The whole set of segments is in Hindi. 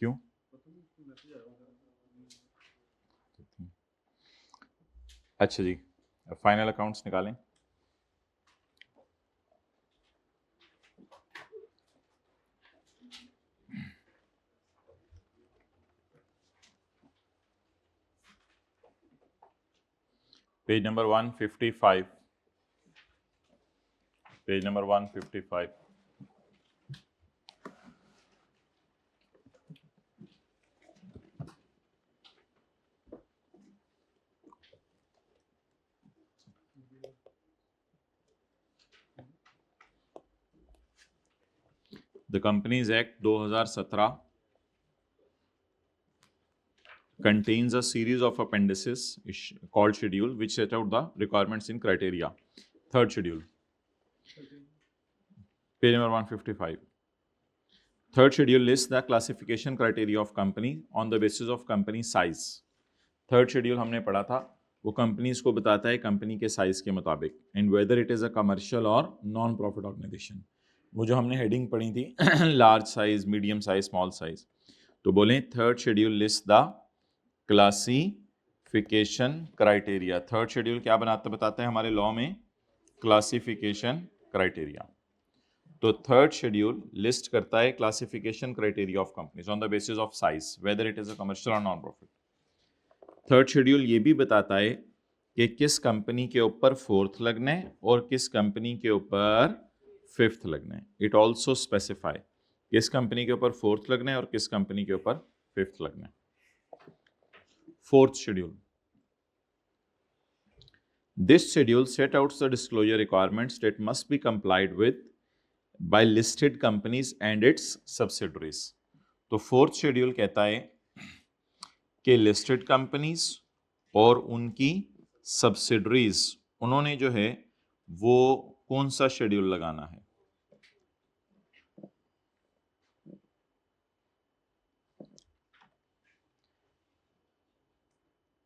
क्यों? अच्छा जी, फाइनल अकाउंट्स निकालें। Page number 155, page number 155। The companies act 2017 contains a series of appendices called schedule which set out the requirements in criteria. Third schedule, page number 155. Third schedule lists the classification criteria of company on the basis of company size. Third schedule हमने पढ़ा था, वो कंपनीज को बताता है कंपनी के साइज के मुताबिक, and whether it is a commercial और नॉन प्रॉफिट ऑर्गेनाइजेशन। वो जो हमने हेडिंग पढ़ी थी large size, medium size, small size, तो बोले third schedule list the classification criteria. Third schedule क्या बताता है हमारे लॉ में? Classification criteria. तो थर्ड शेड्यूल लिस्ट करता है classification criteria of companies on the basis of size, whether it is a commercial और नॉन प्रॉफिट। थर्ड शेड्यूल ये भी बताता है कि किस कंपनी के ऊपर फोर्थ लगना है और किस कंपनी के ऊपर फिफ्थ लगना है। इट ऑल्सो स्पेसिफाई किस कंपनी के ऊपर फोर्थ लगना है और किस कंपनी के ऊपर फिफ्थ लगना है। Fourth schedule, this schedule set out the disclosure requirements that must be complied with by listed companies and its subsidiaries। तो फोर्थ शेड्यूल कहता है कि लिस्टेड कंपनीज और उनकी सब्सिडरीज, उन्होंने जो है वो कौन सा शेड्यूल लगाना है।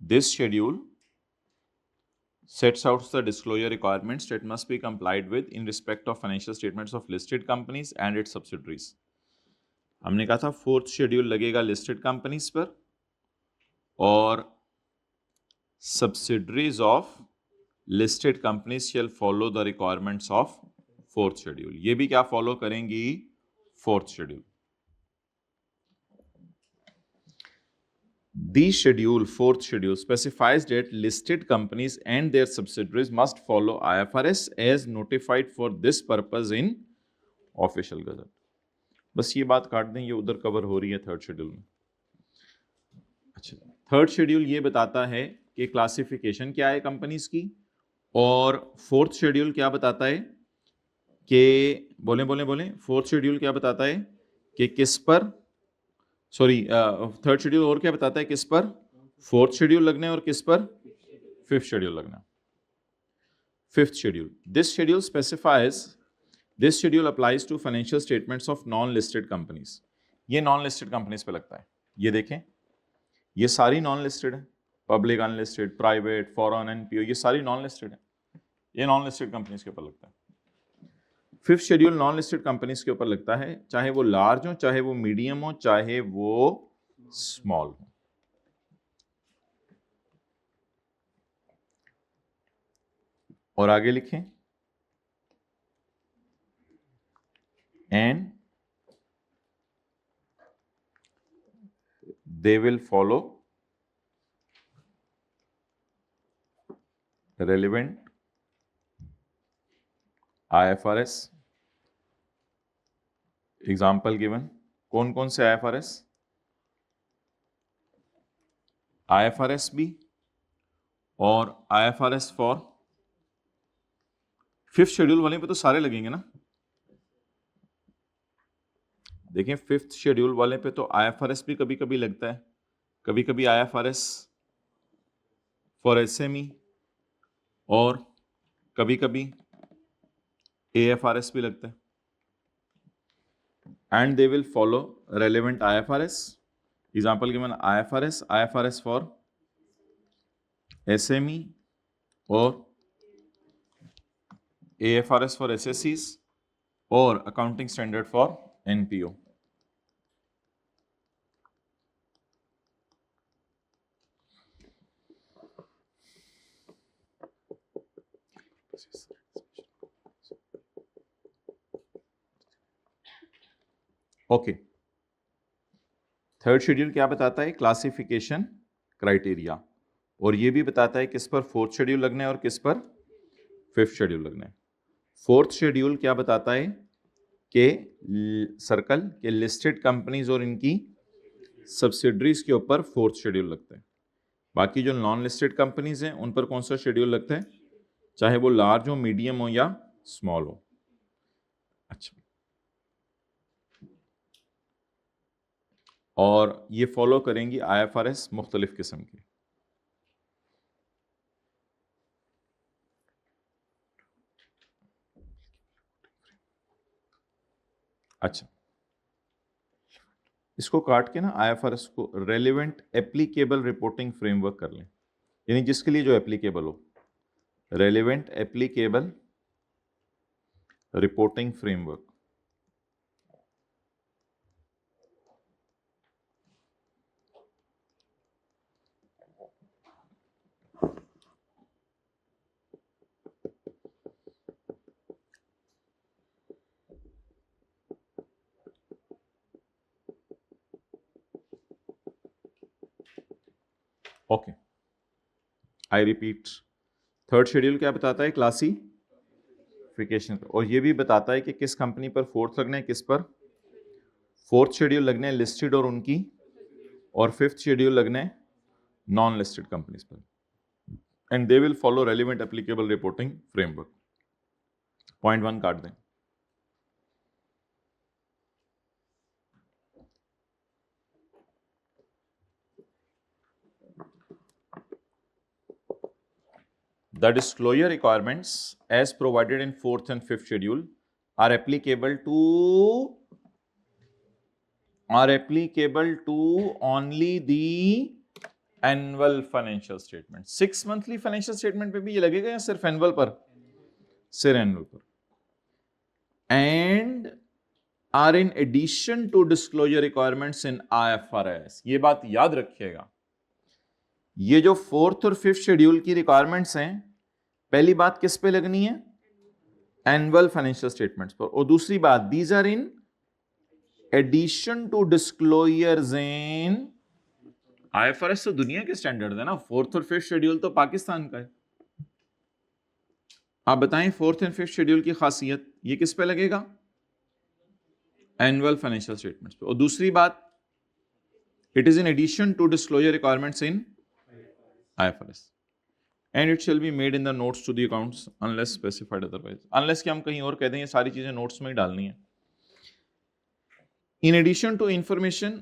This schedule sets out the disclosure requirements that must be complied with in respect of financial statements of listed companies and its subsidiaries। हमने कहा था फोर्थ शेड्यूल लगेगा लिस्टेड कंपनीज पर और subsidiaries of listed companies shall follow the requirements of fourth schedule। ये भी क्या फॉलो करेंगी? Fourth schedule. The schedule, fourth schedule, specifies that listed companies and their subsidiaries must follow IFRS as notified for this purpose in official gazette। बस ये बात काट दें, ये उधर कवर हो रही है थर्ड शेड्यूल में। अच्छा, थर्ड शेड्यूल ये बताता है कि क्लासिफिकेशन क्या है कंपनीज की, और फोर्थ शेड्यूल क्या बताता है कि बोले फोर्थ शेड्यूल क्या बताता है कि किस पर, सॉरी थर्ड शेड्यूल और क्या बताता है किस पर फोर्थ शेड्यूल लगना है और किस पर फिफ्थ शेड्यूल लगना है। Fifth schedule, this schedule specifies, this schedule applies to financial statements of non listed companies. ये नॉन लिस्टेड कंपनीज पे लगता है। ये देखें, ये सारी नॉन लिस्टेड है, public, unlisted, private, foreign, NPO, ये सारी नॉन लिस्टेड है। ये नॉन लिस्टेड कंपनीज के ऊपर लगता है। Fifth schedule non listed companies के ऊपर लगता है, चाहे वो लार्ज हो, चाहे वो मीडियम हो, चाहे वो स्मॉल हो। और आगे लिखें, and they will follow relevant IFRS। Example given, कौन कौन से IFRS? IFRS भी और IFRS फॉर, फिफ्थ शेड्यूल वाले पे तो सारे लगेंगे ना। देखें, फिफ्थ शेड्यूल वाले पे तो IFRS भी कभी कभी लगता है, कभी कभी IFRS फॉर SME और कभी कभी AFRS भी लगता है। And they will follow relevant IFRS। Example given, IFRS for SME और AFRS फॉर SSEs और accounting standard for NPO। Okay, third schedule क्या बताता है? क्लासिफिकेशन क्राइटेरिया, और ये भी बताता है किस पर फोर्थ शेड्यूल लगना है और किस पर फिफ्थ शेड्यूल लगना है। फोर्थ शेड्यूल क्या बताता है कि सर्कल के लिस्टेड कंपनीज और इनकी सब्सिडरीज के ऊपर फोर्थ शेड्यूल लगता है। बाकी जो नॉन लिस्टेड कंपनीज हैं उन पर कौन सा शेड्यूल लगता है, चाहे वो लार्ज हो, मीडियम हो या स्मॉल हो। अच्छा, और ये फॉलो करेंगी IFRS मुख्तलिफ किस्म की। अच्छा, इसको काट के ना IFRS को रेलिवेंट एप्लीकेबल रिपोर्टिंग फ्रेमवर्क कर लें, यानी जिसके लिए जो एप्लीकेबल हो, relevant applicable reporting framework. Okay, I repeat, third schedule क्या बताता है? क्लासिफिकेशन, और ये भी बताता है कि किस कंपनी पर फोर्थ लगना है, किस पर फोर्थ शेड्यूल लगने हैं लिस्टेड और उनकी, और फिफ्थ शेड्यूल लगने हैं नॉन लिस्टेड कंपनीज पर, and they will follow relevant applicable reporting framework. Point 1 काट दें। The disclosure requirements as provided in fourth and fifth schedule are applicable to only the annual financial statement। 6 monthly financial statement पे भी ये लगेगा या सिर्फ एनुअल पर? सिर्फ एनुअल पर। and are in addition to disclosure requirements in IFRS। ये बात याद रखिएगा, ये जो फोर्थ और फिफ्थ शेड्यूल की रिक्वायरमेंट्स हैं, पहली बात किस पे लगनी है? एनुअल फाइनेंशियल स्टेटमेंट्स पर, और दूसरी बात these are in addition to disclosures in IFRS। तो दुनिया के स्टैंडर्ड है ना, फोर्थ और फिफ्थ शेड्यूल तो पाकिस्तान का है। आप बताएं फोर्थ एंड फिफ्थ शेड्यूल की खासियत, ये किस पे लगेगा? एनुअल फाइनेंशियल स्टेटमेंट्स पे। और दूसरी बात, it is in addition to disclosure requirements in IFRS and it shall be made in the notes to the accounts unless specified otherwise। unless कि हम कहीं और कह दें, ये सारी चीजें नोट्स में ही डालनी है। in addition to information,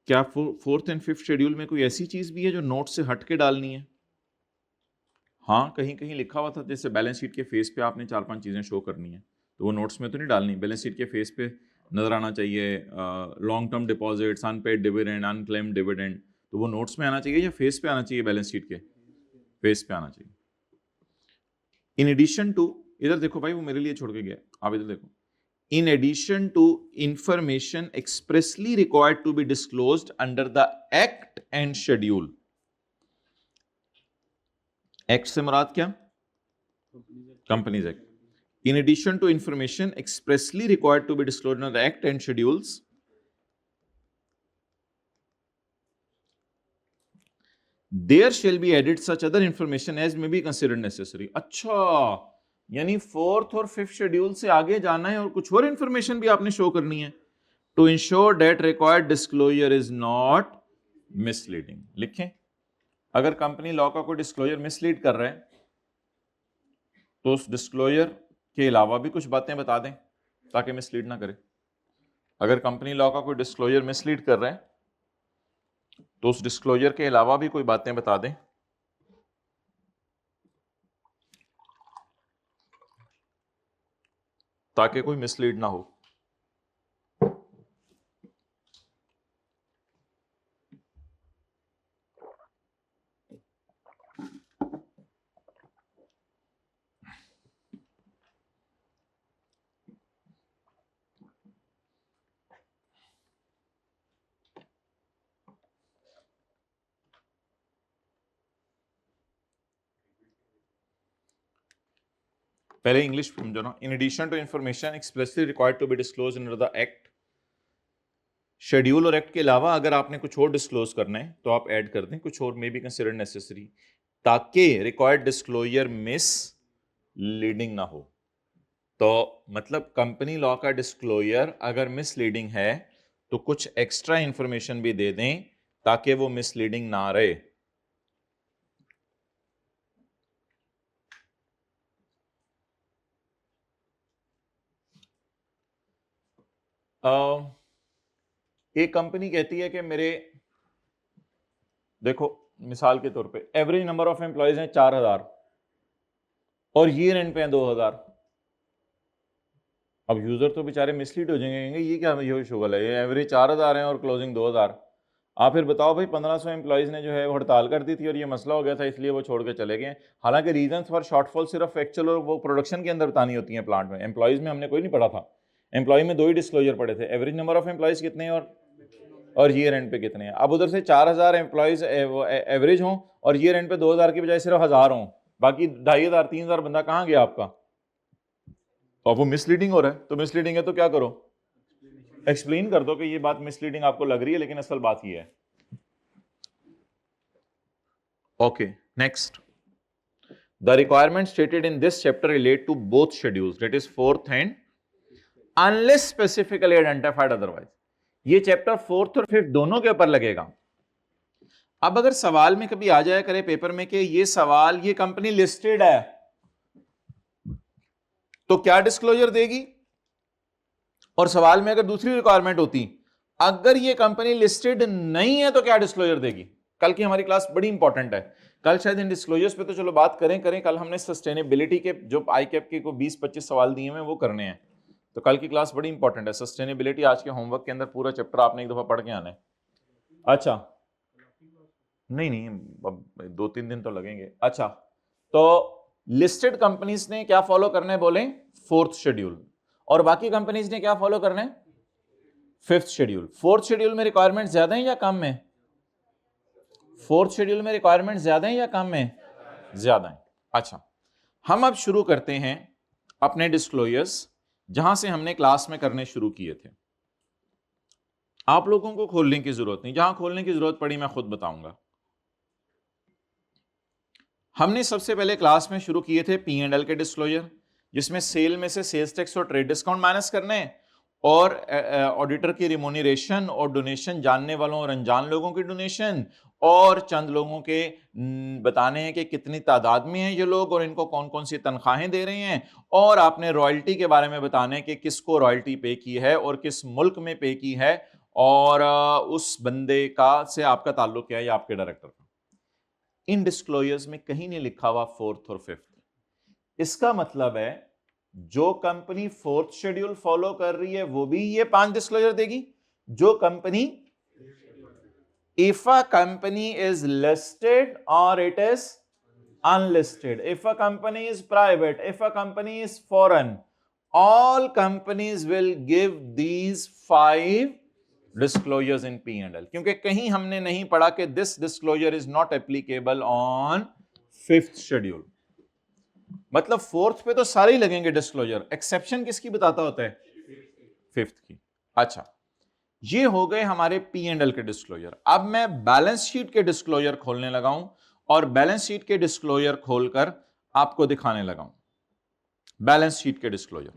क्या फोर्थ एंड फिफ्थ शेड्यूल में कोई ऐसी चीज भी है जो नोट से हट के डालनी है? हाँ, कहीं कहीं लिखा हुआ था, जैसे बैलेंस शीट के फेस पे आपने 4-5 चीजें शो करनी है, तो वो नोट्स में तो नहीं डालनी। बैलेंस शीट के फेस पे नजर आना चाहिए long term deposits, unpaid dividend, unclaimed dividend, तो वो नोट्स में आना चाहिए या फेस पे आना चाहिए? बैलेंस शीट के फेस पे आना चाहिए। इन एडिशन टू, इधर देखो भाई, वो मेरे लिए छोड़ के गया, आप इधर देखो। In addition to information expressly required to be disclosed under the act and schedule. Act से मुराद क्या? Companies act. In addition to information expressly required to be disclosed under the act and schedules, there shall be added such other information as may be considered necessary. अच्छा, यानी फोर्थ और फिफ्थ शेड्यूल से आगे जाना है और कुछ और इंफॉर्मेशन भी आपने शो करनी है, to ensure that required disclosure is not misleading. लिखें, अगर कंपनी लॉ का कोई डिस्क्लोजर मिसलीड कर रहा है तो उस डिस्क्लोजर के अलावा भी कुछ बातें बता दें ताकि मिसलीड ना करे। अगर कंपनी लॉ का कोई डिस्क्लोजर मिसलीड कर रहा है तो उस डिस्क्लोजर के अलावा भी कोई बातें बता दें ताकि कोई मिसलीड ना हो। पहले इंग्लिश समझो ना। In addition to information expressly required to be disclose under the act, schedule और एक्ट के अलावा अगर आपने कुछ और डिस्क्लोज करना है तो आप ऐड कर दें, कुछ और मे बी कंसिडर्ड नेसेसरी, ताकि रिक्वायर्ड डिस्क्लोजर मिस लीडिंग ना हो। तो मतलब कंपनी लॉ का डिस्क्लोजर अगर मिसलीडिंग है तो कुछ एक्स्ट्रा इंफॉर्मेशन भी दे दें ताकि वो मिसलीडिंग ना रहे। एक कंपनी कहती है कि मेरे, देखो मिसाल के तौर पे एवरेज नंबर ऑफ एम्प्लॉयज हैं 4000 और ईयर एंड पे हैं 2000। अब यूजर तो बेचारे मिसलीड हो जाएंगे, कहेंगे ये क्या ये शुगल है, ये एवरेज 4000 है और क्लोजिंग 2000। आप फिर बताओ भाई 1500 एम्प्लॉयज ने जो है हड़ताल कर दी थी और ये मसला हो गया था इसलिए वो छोड़ के चले गए। हालांकि रीजन फॉर शॉर्टफॉल सिर्फ एक्चुअल और वो प्रोडक्शन के अंदर बतानी होती है प्लांट में, एम्प्लॉयज में हमने कोई नहीं पढ़ा था। एम्प्लॉय में 2 ही डिस्क्लोजर पड़े थे, एवरेज नंबर ऑफ एम्प्लॉयज कितने हैं और ईयर एंड पे कितने हैं। अब उधर से 4000 एम्प्लॉयज एवरेज हों और ईयर एंड पे 2000 की बजाय सिर्फ 1000 हों, बाकी 2500 3000 बंदा कहाँ गया आपका। तो अब वो मिसलीडिंग हो रहा है, तो मिसलीडिंग है तो क्या करो, एक्सप्लेन कर दो कि ये बात मिसलीडिंग आपको लग रही है लेकिन असल बात ये है। Okay next, the requirement stated in this chapter relate to both schedules, that is 4th and unless specifically identified otherwise. ये चैप्टर 4th और 5th दोनों के ऊपर लगेगा। अब अगर सवाल में कभी आ जाया करे पेपर में कि ये सवाल, ये कंपनी लिस्टेड है तो क्या डिस्क्लोजर देगी, और सवाल में अगर दूसरी रिक्वायरमेंट होती, अगर ये कंपनी लिस्टेड नहीं है तो क्या डिस्क्लोजर देगी। कल की हमारी क्लास बड़ी इंपॉर्टेंट है, कल शायद इन डिस्क्लोजर्स पे तो चलो बात करें, कल हमने सस्टेनेबिलिटी के जो आई कैप के को 20-25 सवाल दिए हैं वो करने हैं, तो कल की क्लास बड़ी इंपॉर्टेंट है। सस्टेनेबिलिटी आज के होमवर्क के अंदर पूरा चैप्टर आपने एक दफा पढ़ के आना है। अच्छा नहीं, अब 2-3 दिन तो लगेंगे। अच्छा, तो लिस्टेड कंपनीज ने क्या फॉलो करना है बोले, 4th शेड्यूल, और बाकी कंपनीज ने क्या फॉलो करना है, 5th शेड्यूल। 4th शेड्यूल में रिक्वायरमेंट ज्यादा है या कम है, 4th शेड्यूल में रिक्वायरमेंट ज्यादा है या कम है, ज्यादा है। अच्छा, हम अब शुरू करते हैं अपने डिस्क्लोजर्स जहां से हमने क्लास में करने शुरू किए थे। आप लोगों को खोलने की जरूरत नहीं, जहां खोलने की जरूरत पड़ी मैं खुद बताऊंगा। हमने सबसे पहले क्लास में शुरू किए थे P&L के डिस्क्लोजर, जिसमें सेल में से सेल्स टैक्स और ट्रेड डिस्काउंट माइनस करने, और ऑडिटर की रिमोनरेशन और डोनेशन, जानने वालों और अनजान लोगों की डोनेशन, और चंद लोगों के बताने हैं कि कितनी तादाद में हैं ये लोग और इनको कौन कौन सी तनख्वाहें दे रहे हैं, और आपने रॉयल्टी के बारे में बताने कि किसको रॉयल्टी पे की है और किस मुल्क में पे की है, और उस बंदे का से आपका ताल्लुक क्या है या आपके डायरेक्टर का। इन डिस्क्लोजर्स में कहीं नहीं लिखा हुआ 4th और 5th। इसका मतलब है जो कंपनी 4th शेड्यूल फॉलो कर रही है वो भी ये 5 डिस्क्लोजर देगी। जो company, if a company is listed और it is unlisted, if a company is private, if a company is foreign, all companies will give these 5 disclosures in P&L, क्योंकि कहीं हमने नहीं पढ़ा कि this disclosure is not applicable on 5th schedule। मतलब 4th पे तो सारे ही लगेंगे डिस्क्लोजर, एक्सेप्शन किसकी बताता होता है, 5th की। अच्छा, ये हो गए हमारे P&L के डिस्क्लोजर। अब मैं बैलेंस शीट के डिस्क्लोजर खोलने लगा हूं और बैलेंस शीट के डिस्क्लोजर खोलकर आपको दिखाने लगा हूं। बैलेंस शीट के डिस्क्लोजर,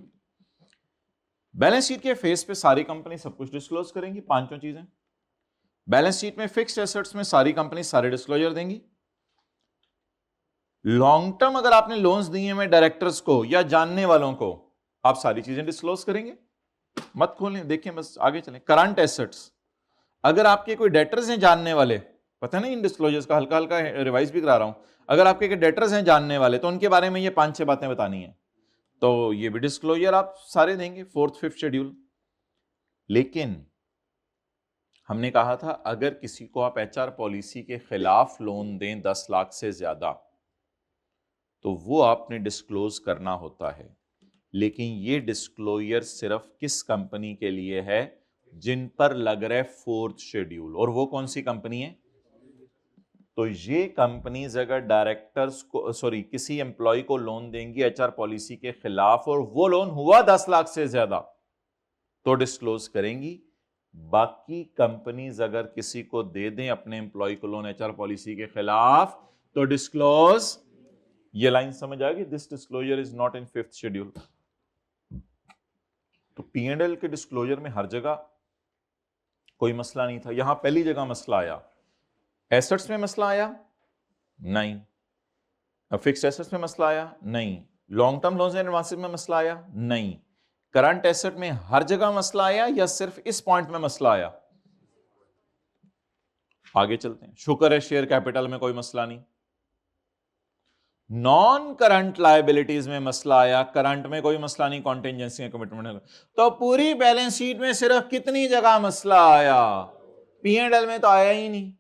बैलेंस शीट के फेस पे सारी कंपनी सब कुछ डिस्क्लोज करेंगी, 5 चीजें। बैलेंस शीट में फिक्स्ड एसेट्स में सारी कंपनी सारे डिस्क्लोजर देंगी। लॉन्ग टर्म अगर आपने लोन्स दिए हैं डायरेक्टर्स को या जानने वालों को, आप सारी चीजें डिस्क्लोज करेंगे। मत खोलें, देखें, बस आगे चलें। करंट एसेट्स, अगर आपके कोई डेटर्स हैं जानने वाले, पता नहीं इन डिस्क्लोजर्स का हल्का हल्का रिवाइज भी करा रहा हूं, अगर आपके डेटर्स हैं जानने वाले तो उनके बारे में ये 5-6 बातें बतानी है, तो ये भी डिस्क्लोजर आप सारे देंगे 4th 5th शेड्यूल। लेकिन हमने कहा था अगर किसी को आप HR पॉलिसी के खिलाफ लोन दें 10 लाख से ज्यादा तो वो आपने डिस्क्लोज करना होता है। लेकिन ये डिस्क्लोजर सिर्फ किस कंपनी के लिए है, जिन पर लग रहा है 4th शेड्यूल, और वो कौन सी कंपनी है, तो ये कंपनीज अगर डायरेक्टर्स को किसी एम्प्लॉय को लोन देंगी एचआर पॉलिसी के खिलाफ और वो लोन हुआ 10 लाख से ज्यादा तो डिस्क्लोज करेंगी। बाकी कंपनीज अगर किसी को दे दें अपने एम्प्लॉय को लोन एचआर पॉलिसी के खिलाफ तो डिस्क्लोज। ये लाइन समझ आ गई? This disclosure is not in 5th schedule. तो P&L के डिस्क्लोजर में हर जगह कोई मसला नहीं था। यहां पहली जगह मसला आया, एसेट्स में मसला आया नहीं, फिक्स्ड एसेट्स में मसला आया नहीं, long term loans and advances में मसला आया नहीं, करंट एसेट में हर जगह मसला आया या सिर्फ इस पॉइंट में मसला आया? आगे चलते हैं। शुक्र है शेयर कैपिटल में कोई मसला नहीं। नॉन करंट लायबिलिटीज में मसला आया, करंट में कोई मसला नहीं, कॉन्टिजेंसी कमिटमेंट। तो पूरी बैलेंस शीट में सिर्फ कितनी जगह मसला आया? P&L में तो आया ही नहीं।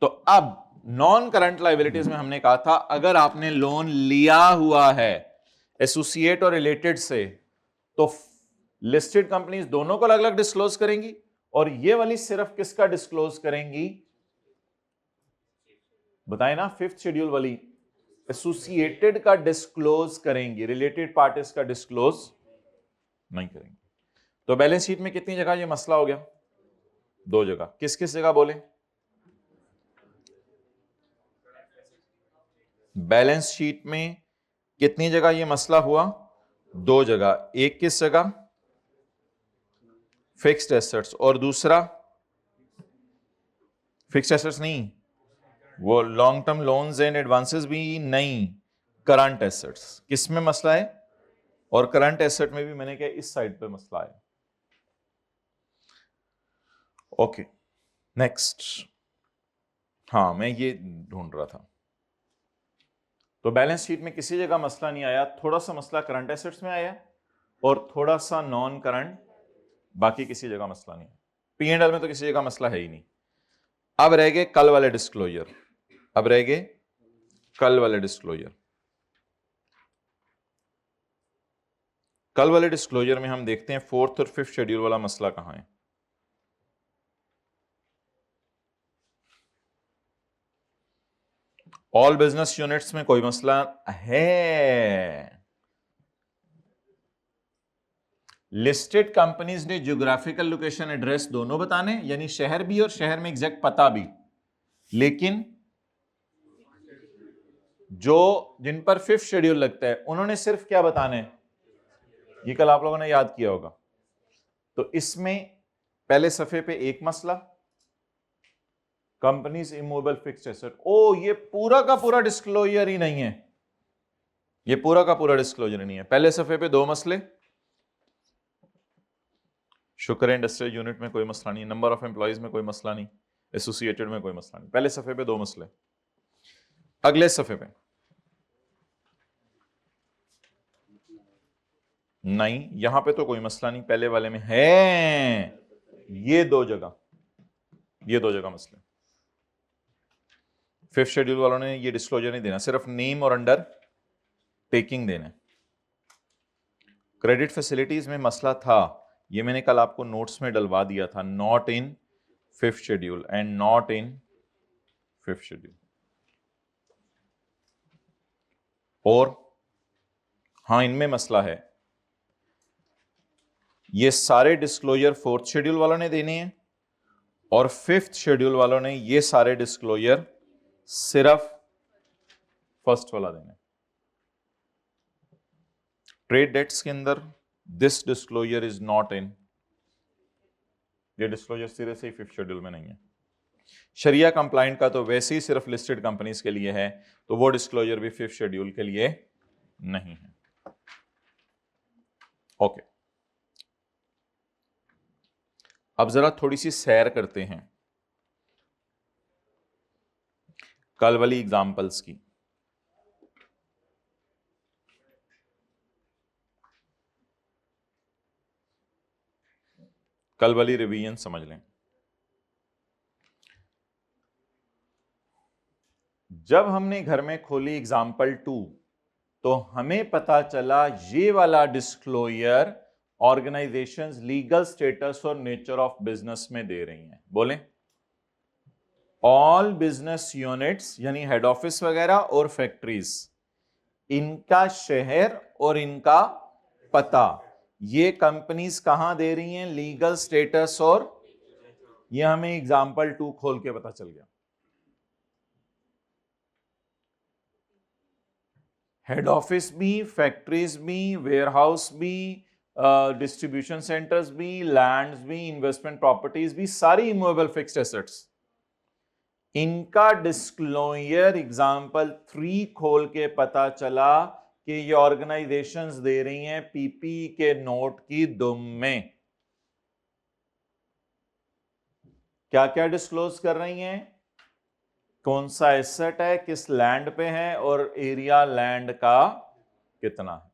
तो अब नॉन करंट लायबिलिटीज में हमने कहा था अगर आपने लोन लिया हुआ है एसोसिएट और रिलेटेड से तो लिस्टेड कंपनीज दोनों को अलग अलग डिस्क्लोज करेंगी और ये वाली सिर्फ किसका डिस्क्लोज करेंगी? बताए ना, 5th शेड्यूल वाली एसोसिएटेड का डिस्क्लोज करेंगी, रिलेटेड पार्टीज का डिस्क्लोज नहीं करेंगे। तो बैलेंस शीट में कितनी जगह ये मसला हो गया? 2 जगह। किस किस जगह बोले? बैलेंस शीट में कितनी जगह ये मसला हुआ? 2 जगह। एक किस जगह? फिक्स्ड एसेट्स, और दूसरा फिक्स्ड एसेट्स नहीं, वो long term loans and advances भी नहीं, करंट एसेट्स। किस में मसला है? और करंट एसेट में भी मैंने कहा इस साइड पे मसला है। Okay next. हाँ मैं ये ढूंढ रहा था। तो बैलेंस शीट में किसी जगह मसला नहीं आया, थोड़ा सा मसला करंट एसेट्स में आया और थोड़ा सा नॉन करंट, बाकी किसी जगह मसला नहीं। P&L में तो किसी जगह मसला है ही नहीं। अब रह गए कल वाले डिस्क्लोजर। अब रह गए कल वाले डिस्क्लोजर। कल वाले डिस्क्लोजर में हम देखते हैं 4th और 5th शेड्यूल वाला मसला कहां है। ऑल बिजनेस यूनिट्स में कोई मसला है। लिस्टेड कंपनीज ने ज्योग्राफिकल लोकेशन एड्रेस दोनों बताने, यानी शहर भी और शहर में एग्जैक्ट पता भी, लेकिन जो जिन पर 5th शेड्यूल लगता है उन्होंने सिर्फ क्या बताना है? ये कल आप लोगों ने याद किया होगा। तो इसमें पहले सफे पे एक मसला, कंपनीज इमूवेबल फिक्स्ड एसेट। ओ ये पूरा का पूरा डिस्क्लोजर ही नहीं है, ये पूरा का पूरा डिस्क्लोजर नहीं है। पहले सफे पे 2 मसले, शुक्र इंडस्ट्रियल यूनिट में कोई मसला नहीं, नंबर ऑफ एम्प्लॉइज में कोई मसला नहीं, एसोसिएटेड में कोई मसला नहीं। पहले सफे पे 2 मसले। अगले सफे पे नहीं, यहां पे तो कोई मसला नहीं, पहले वाले में है। ये 2 जगह मसले। 5th शेड्यूल वालों ने ये डिस्क्लोजर नहीं देना, सिर्फ नेम और अंडर टेकिंग देना। क्रेडिट फैसिलिटीज में मसला था, ये मैंने कल आपको नोट्स में डलवा दिया था, not in 5th schedule and not in 5th schedule. और हां इनमें मसला है, ये सारे डिस्क्लोजर 4th शेड्यूल वालों ने देने हैं और 5th शेड्यूल वालों ने ये सारे डिस्क्लोजर सिर्फ 1st वाला देना है। ट्रेड डेट्स के अंदर this disclosure is not in, ये डिस्क्लोजर सिरे से ही 5th शेड्यूल में नहीं है। शरिया कंप्लाइंट का तो वैसे ही सिर्फ लिस्टेड कंपनीज के लिए है, तो वो डिस्क्लोजर भी 5th शेड्यूल के लिए नहीं है। ओके अब जरा थोड़ी सी सैर करते हैं कल वाली एग्जाम्पल्स की। कल वाली रिवीजन समझ लें। जब हमने घर में खोली एग्जाम्पल 2 तो हमें पता चला ये वाला डिस्क्लोजर ऑर्गेनाइजेशंस लीगल स्टेटस और नेचर ऑफ बिजनेस में दे रही हैं। बोलें ऑल बिजनेस यूनिट्स यानी हेड ऑफिस वगैरह और फैक्ट्रीज, इनका शहर और इनका पता, ये कंपनीज कहां दे रही हैं, लीगल स्टेटस, और ये हमें एग्जाम्पल 2 खोल के पता चल गया। हेड ऑफिस भी, फैक्ट्रीज भी, वेयरहाउस भी, डिस्ट्रीब्यूशन सेंटर्स भी, लैंड्स भी, इन्वेस्टमेंट प्रॉपर्टीज भी, सारी इमूवेबल फिक्स्ड एसेट्स, इनका डिस्क्लोजर एग्जाम्पल 3 खोल के पता चला कि ये ऑर्गेनाइजेशंस दे रही हैं पीपी के नोट की दुम में। क्या क्या डिस्क्लोज कर रही हैं, कौन सा एसेट है, किस लैंड पे है, और एरिया लैंड का कितना है।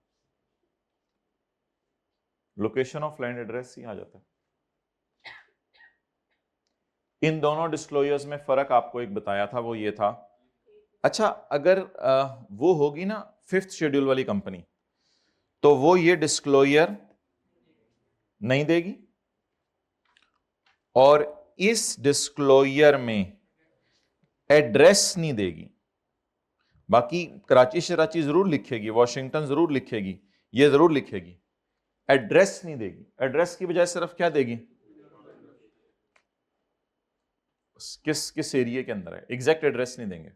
लोकेशन ऑफ लैंड एड्रेस ही आ जाता है। इन दोनों डिस्क्लोजर्स में फर्क आपको एक बताया था, वो ये था, अच्छा अगर वो होगी ना 5th शेड्यूल वाली कंपनी, तो वो ये डिस्क्लोजर नहीं देगी, और इस डिस्क्लोजर में एड्रेस नहीं देगी। बाकी कराची शराची जरूर लिखेगी, वॉशिंगटन जरूर लिखेगी, ये जरूर लिखेगी, एड्रेस नहीं देगी। एड्रेस की बजाय सिर्फ क्या देगी, किस किस एरिया के अंदर है, एग्जैक्ट एड्रेस नहीं देंगे।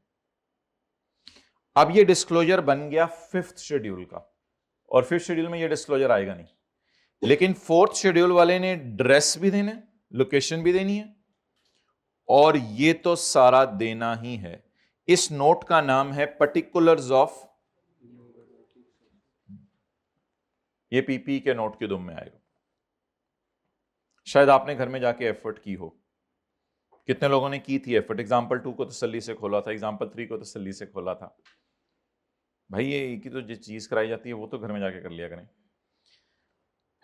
अब ये डिस्क्लोजर बन गया 5th शेड्यूल का, और 5th शेड्यूल में ये डिस्क्लोजर आएगा नहीं, लेकिन 4th शेड्यूल वाले ने एड्रेस भी देना है, लोकेशन भी देनी है, और ये तो सारा देना ही है। इस नोट का नाम है पर्टिकुलर्स ऑफ, ये पीपी के नोट के दुम में आएगा। शायद आपने घर में जाके एफर्ट की हो, कितने लोगों ने की थी एफर्ट, एग्जाम्पल 2 को तसल्ली से खोला था, एग्जाम्पल 3 को तसल्ली से खोला था। भाई ये एक ही तो जो चीज कराई जाती है वो तो घर में जाके कर लिया करें।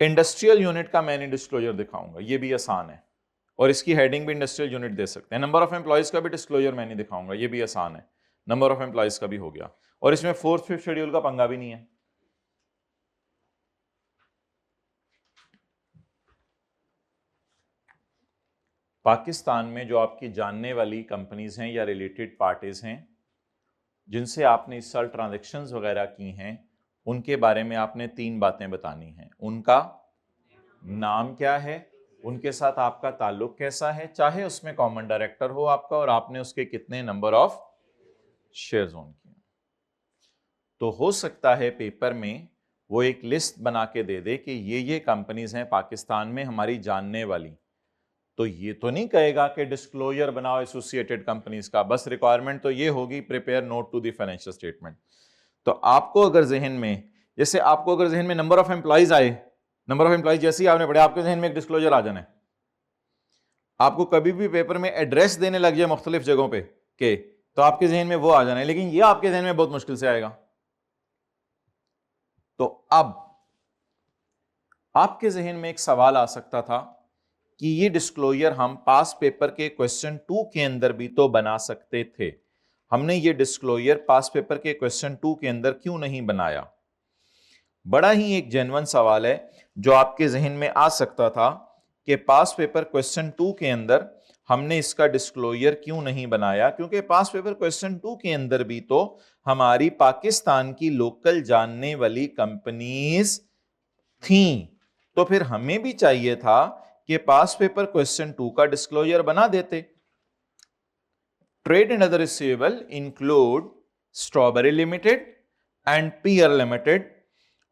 इंडस्ट्रियल यूनिट का मैंने डिस्क्लोजर दिखाऊंगा, ये भी आसान है, और इसकी हेडिंग भी इंडस्ट्रियल यूनिट दे सकते हैं। नंबर ऑफ एम्प्लॉयज का भी डिस्क्लोजर मैंने दिखाऊंगा, ये भी आसान है, नंबर ऑफ एम्प्लॉयज का भी हो गया, और इसमें 4th 5th शेड्यूल का पंगा भी नहीं है। पाकिस्तान में जो आपकी जानने वाली कंपनीज हैं या रिलेटेड पार्टीज हैं जिनसे आपने इस साल ट्रांजैक्शंस वगैरह की हैं, उनके बारे में आपने 3 बातें बतानी हैं। उनका नाम क्या है, उनके साथ आपका ताल्लुक कैसा है, चाहे उसमें कॉमन डायरेक्टर हो आपका, और आपने उसके कितने नंबर ऑफ शेयर्स ओन किए। तो हो सकता है पेपर में वो एक लिस्ट बना के दे दे कि ये कंपनीज हैं पाकिस्तान में हमारी जानने वाली, तो ये तो नहीं कहेगा कि डिस्क्लोजर बनाओ एसोसिएटेड कंपनीज का, बस रिक्वायरमेंट तो ये होगी prepare note to the financial statement. तो आपको अगर जहन में, जैसे आपको अगर जहन में नंबर ऑफ एम्प्लॉइज आए, नंबर ऑफ एम्प्लॉइज जैसे ही आपने पढ़े, आपके जहन में एक डिस्क्लोजर आ जाना है। आपको कभी भी पेपर में एड्रेस देने लग जाए मुख्तलिफ जगहों पे के, तो आपके जहन में वो आ जाना है, लेकिन ये आपके जहन में बहुत मुश्किल से आएगा। तो अब आपके जहन में एक सवाल आ सकता था कि ये डिस्क्लोजर हम पास पेपर के क्वेश्चन 2 के अंदर भी तो बना सकते थे, हमने ये डिस्क्लोजर पास पेपर के क्वेश्चन 2 के अंदर क्यों नहीं बनाया। बड़ा ही एक जेन्युइन सवाल है जो आपके जहन में आ सकता था कि पास पेपर क्वेश्चन 2 के अंदर हमने इसका डिस्क्लोजर क्यों नहीं बनाया, क्योंकि पास पेपर क्वेश्चन 2 के अंदर भी तो हमारी पाकिस्तान की लोकल जानने वाली कंपनीज थी, तो फिर हमें भी चाहिए था कि पास पेपर क्वेश्चन 2 का डिस्क्लोजर बना देते। Trade and other receivable include strawberry limited and pear limited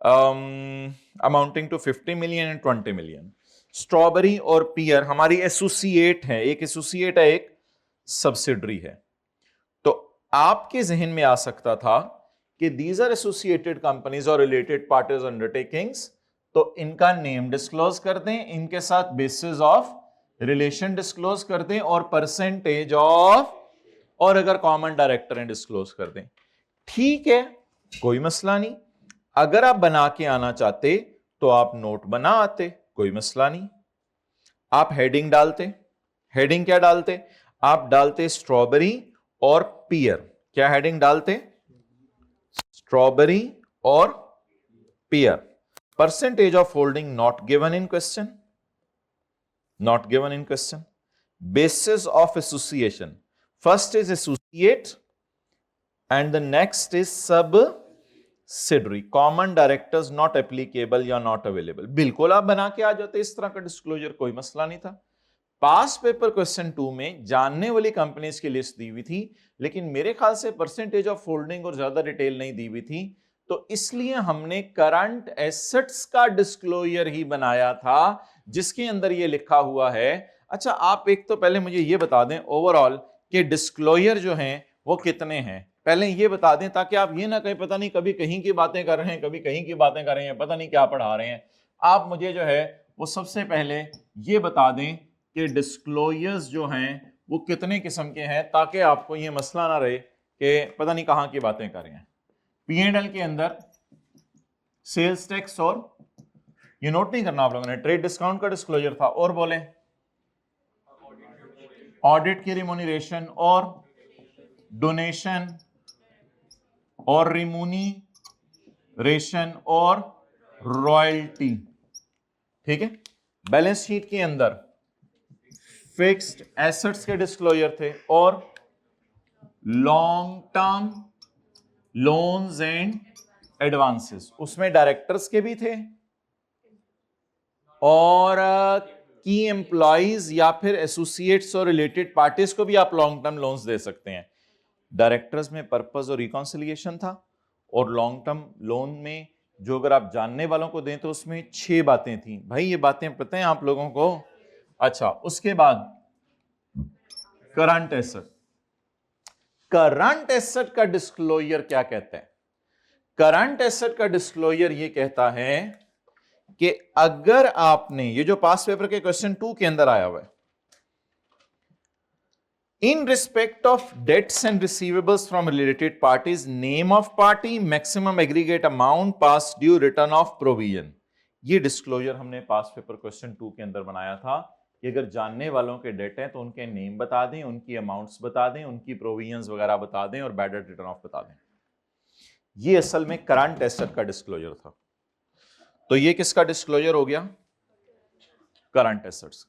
amounting to 50 million and 20 million. Strawberry और पियर हमारी एसोसिएट है, एक एसोसिएट है, एक सब्सिडरी है। तो आपके जहन में आ सकता था कि दीज आर एसोसिएटेड कंपनीज और रिलेटेड पार्टीज अंडरटेकिंग्स, तो इनका नेम डिस्क्लोज कर दें, इनके साथ बेसिस ऑफ रिलेशन डिस्क्लोज कर दें, और परसेंटेज ऑफ, और अगर कॉमन डायरेक्टर डिस्क्लोज कर दें। ठीक है, कोई मसला नहीं। अगर आप बना के आना चाहते तो आप नोट बना आते, कोई मसला नहीं। आप हेडिंग डालते, हेडिंग क्या डालते, आप डालते स्ट्रॉबेरी और पियर। क्या हेडिंग डालते, स्ट्रॉबेरी और pear. Percentage of holding not given in question, not given in question. Basis of association first is associate and the next is subsidiary. Common directors not applicable या नॉट अवेलेबल. बिल्कुल आप बना के आ जाते इस तरह का डिस्क्लोजर, कोई मसला नहीं था. पास पेपर क्वेश्चन 2 में जानने वाली कंपनीज की लिस्ट दी हुई थी, लेकिन मेरे ख्याल से परसेंटेज ऑफ होल्डिंग और ज्यादा डिटेल नहीं दी हुई थी, तो इसलिए हमने करंट एसेट्स का डिस्क्लोजर ही बनाया था जिसके अंदर ये लिखा हुआ है. अच्छा, आप एक तो पहले मुझे ये बता दें ओवरऑल कि डिस्क्लोजर जो हैं वो कितने हैं, पहले ये बता दें, ताकि आप ये ना कहें पता नहीं कभी कहीं की बातें कर रहे हैं, कभी कहीं की बातें कर रहे हैं, पता नहीं क्या पढ़ा रहे हैं. आप मुझे जो है वो सबसे पहले ये बता दें कि डिस्क्लोजर्स जो हैं वो कितने किस्म के हैं, ताकि आपको ये मसला ना रहे कि पता नहीं कहां की बातें कर रहे हैं. P&L के अंदर सेल्स टैक्स, और ये नोट नहीं करना आप लोगों ने, ट्रेड डिस्काउंट का डिस्क्लोजर था, और बोले ऑडिट की रिम्यूनरेशन और डोनेशन और रिम्यूनरेशन और रॉयल्टी. ठीक है. बैलेंस शीट के अंदर फिक्स्ड एसेट्स के डिस्क्लोजर थे और long term loans and advances, उसमें डायरेक्टर्स के भी थे और की एम्प्लॉइज या फिर एसोसिएट्स और रिलेटेड पार्टीज को भी आप लॉन्ग टर्म लोन्स दे सकते हैं. डायरेक्टर्स में पर्पस और रिकॉन्सिलिएशन था, और लॉन्ग टर्म लोन में जो अगर आप जानने वालों को दें तो उसमें 6 बातें थी. भाई ये बातें पता है आप लोगों को? अच्छा, उसके बाद करंट एसेट. करंट एसेट का डिस्क्लोजर क्या कहता है? करंट एसेट का डिस्क्लोजर ये कहता है कि अगर आपने, ये जो पास पेपर के क्वेश्चन 2 के अंदर आया हुआ है, in respect of debts and receivables from related parties, name of party, maximum aggregate amount, past due, return of provision. ये डिस्क्लोजर हमने पास पेपर क्वेश्चन 2 के अंदर बनाया था कि अगर जानने वालों के डेट हैं तो उनके नेम बता दें, उनकी अमाउंट्स बता दें, उनकी प्रोविजंस वगैरह बता दें और बैड डेट रिटर्न ऑफ बता दें. ये असल में करंट एसेट का डिस्क्लोजर था. तो ये किसका डिस्क्लोजर हो गया? Current assets.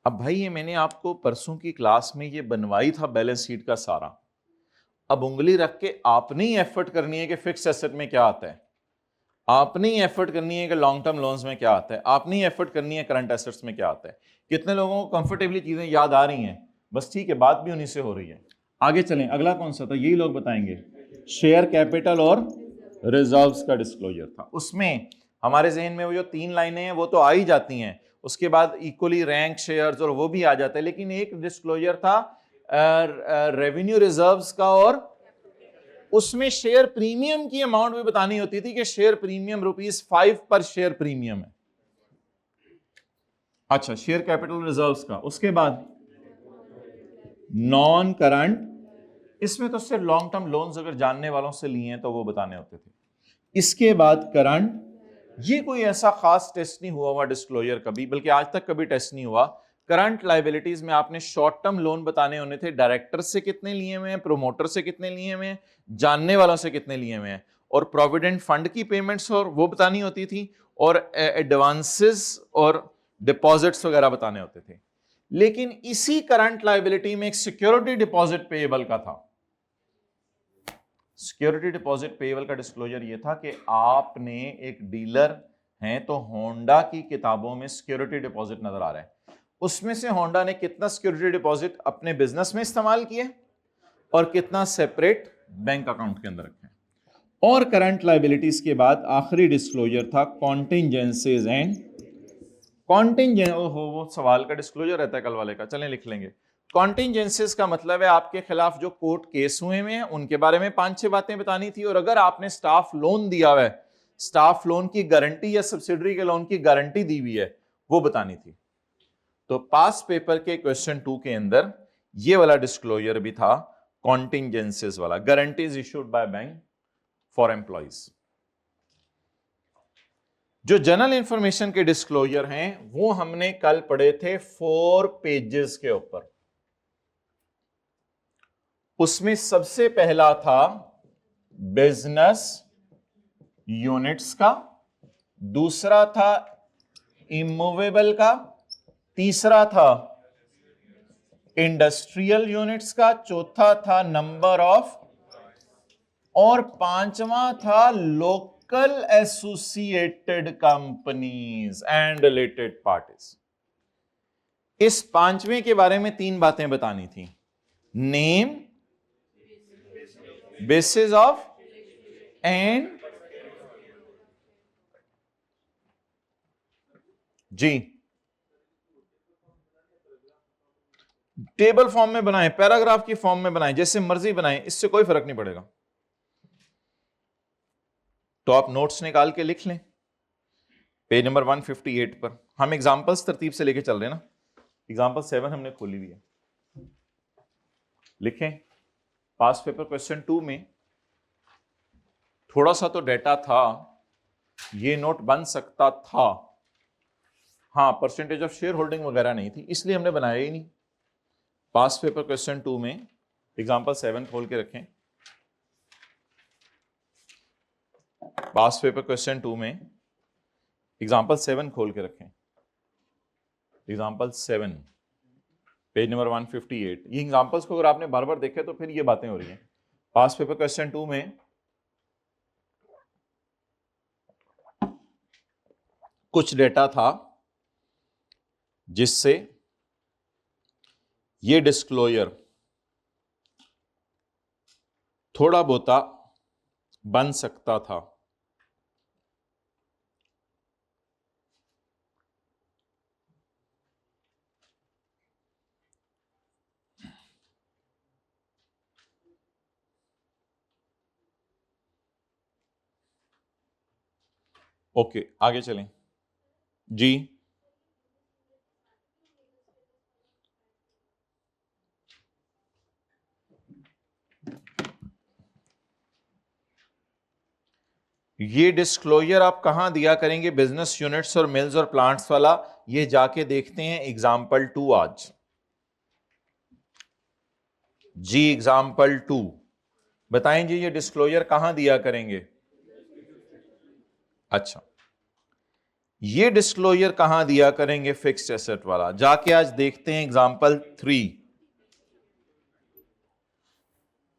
अब भाई ये मैंने आपको परसों की क्लास में ये बनवाई था बैलेंस शीट का सारा. अब उंगली रख के आपने ही एफर्ट करनी है कि फिक्स एसेट में क्या आता है, आपने ही एफर्ट करनी है कि लॉन्ग टर्म लोन्स में क्या आता है, आपने ही एफर्ट करनी है करंट एसेट्स में क्या आता है. कितने लोगों को कंफर्टेबली चीजें याद आ रही हैं? बस ठीक है, बात भी उन्हीं से हो रही है. आगे चलें. अगला कौन सा था? यही लोग बताएंगे. शेयर कैपिटल और रिजर्व्स का डिस्क्लोजर था. उसमें हमारे जहन में वो जो 3 लाइनें हैं वो तो आ ही जाती हैं, उसके बाद इक्वली रैंक शेयर्स और वो भी आ जाता है, लेकिन एक डिस्क्लोजर था रेवेन्यू रिजर्व्स का, और उसमें शेयर प्रीमियम की अमाउंट भी बतानी होती थी कि शेयर प्रीमियम ₹5 पर शेयर प्रीमियम है. अच्छा, शेयर कैपिटल रिजर्व्स का. उसके बाद नॉन करंट, इसमें तो सिर्फ लॉन्ग टर्म लोन्स अगर जानने वालों से लिए हैं तो वो बताने होते थे. इसके बाद करंट, ये कोई ऐसा खास टेस्ट नहीं हुआ हुआ डिस्क्लोजर कभी, बल्कि आज तक कभी टेस्ट नहीं हुआ. करंट लायबिलिटीज में आपने शॉर्ट टर्म लोन बताने होने थे, डायरेक्टर से कितने लिए हुए हैं, प्रोमोटर से कितने लिए हुए हैं, जानने वालों से कितने लिए हुए हैं, और प्रोविडेंट फंड की पेमेंट्स और वो बतानी होती थी, और एडवांसेस और डिपॉजिट्स वगैरह बताने होते थे. लेकिन इसी करंट लायबिलिटी में एक सिक्योरिटी डिपॉजिट पेएबल का था. सिक्योरिटी डिपॉजिट पेएबल का डिस्क्लोजर ये था कि आपने एक डीलर हैं तो होंडा की किताबों में सिक्योरिटी डिपॉजिट नजर आ रहा है, उसमें से होंडा ने कितना सिक्योरिटी डिपॉजिट अपने बिजनेस में इस्तेमाल किए और कितना सेपरेट बैंक अकाउंट के अंदर रखे. और करंट लायबिलिटीज के बाद आखिरी डिस्क्लोजर था कॉन्टिंजेंसीज एंड वो सवाल का डिस्क्लोजर रहता है कल वाले का, चलें लिख लेंगे. कॉन्टिंजेंसीज का मतलब है आपके खिलाफ जो कोर्ट केस हुए हैं उनके बारे में 5-6 बातें बतानी थी, और अगर आपने स्टाफ लोन दिया हुआ है, स्टाफ लोन की गारंटी या सब्सिडरी के लोन की गारंटी दी हुई है, वो बतानी थी. तो पास पेपर के क्वेश्चन 2 के अंदर ये वाला डिस्क्लोजर भी था, कॉन्टिंजेंसीज वाला, guarantees issued by bank for employees. जो जनरल इंफॉर्मेशन के डिस्क्लोजर हैं वो हमने कल पढ़े थे 4 पेजेस के ऊपर. उसमें सबसे पहला था बिजनेस यूनिट्स का, दूसरा था इमूवेबल का, तीसरा था इंडस्ट्रियल यूनिट्स का, चौथा था नंबर ऑफ, और पांचवा था local associated companies and related parties. इस पांचवें के बारे में तीन बातें बतानी थी। नेम, बेसिस ऑफ एंड जी टेबल फॉर्म में बनाएं, पैराग्राफ की फॉर्म में बनाएं, जैसे मर्जी बनाएं, इससे कोई फर्क नहीं पड़ेगा। तो आप नोट्स निकाल के लिख लें पेज नंबर 158 पर। हम एग्जांपल्स तरतीब से लेके चल रहे हैं ना। एग्जांपल 7 हमने खोली हुई है, लिखें। पास पेपर क्वेश्चन 2 में थोड़ा सा तो डेटा था, ये नोट बन सकता था, हाँ परसेंटेज ऑफ शेयर होल्डिंग वगैरह नहीं थी, इसलिए हमने बनाया ही नहीं। पास पेपर क्वेश्चन 2 में एग्जांपल 7 खोल के रखें। पास पेपर क्वेश्चन 2 में एग्जांपल 7 खोल के रखें। Example 7 page number 158। ये एग्जांपल्स को अगर आपने बार बार देखे तो फिर ये बातें हो रही हैं। पास पेपर क्वेश्चन 2 में कुछ डेटा था जिससे ये डिस्क्लोजर थोड़ा बहुता बन सकता था। ओके, आगे चलें जी। ये डिस्क्लोजर आप कहां दिया करेंगे? बिजनेस यूनिट्स और मिल्स और प्लांट्स वाला, ये जाके देखते हैं एग्जाम्पल 2 आज जी। एग्जाम्पल 2 बताएं जी, ये डिस्क्लोजर कहां दिया करेंगे? अच्छा, ये डिस्क्लोजर कहां दिया करेंगे? फिक्स्ड एसेट वाला। जाके आज देखते हैं एग्जाम्पल 3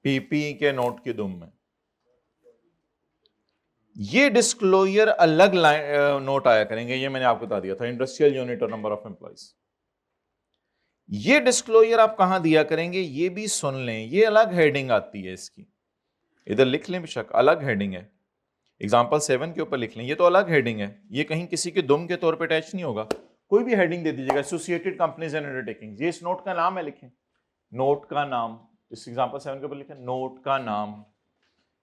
पीपी के नोट की दुम में। ये डिस्क्लोजर अलग नोट आया करेंगे, ये मैंने आपको बता दिया था, इंडस्ट्रियल यूनिट और नंबर ऑफ एम्प्लॉइज। ये डिस्क्लोजर आप कहां दिया करेंगे? ये भी सुन लें, ये अलग हेडिंग आती है इसकी, इधर लिख लें बेशक, अलग हेडिंग है। एग्जाम्पल 7 के ऊपर लिख लें, ये तो अलग हेडिंग है, ये कहीं किसी के दुम के तौर पे अटैच नहीं होगा। कोई भी हेडिंग दे दीजिएगा, एसोसिएटेड कंपनीज एंड अंडरटेकिंग्स, ये इस नोट का नाम है, लिखें नोट का नाम। इस एग्जाम्पल 7 के ऊपर लिखें नोट का नाम,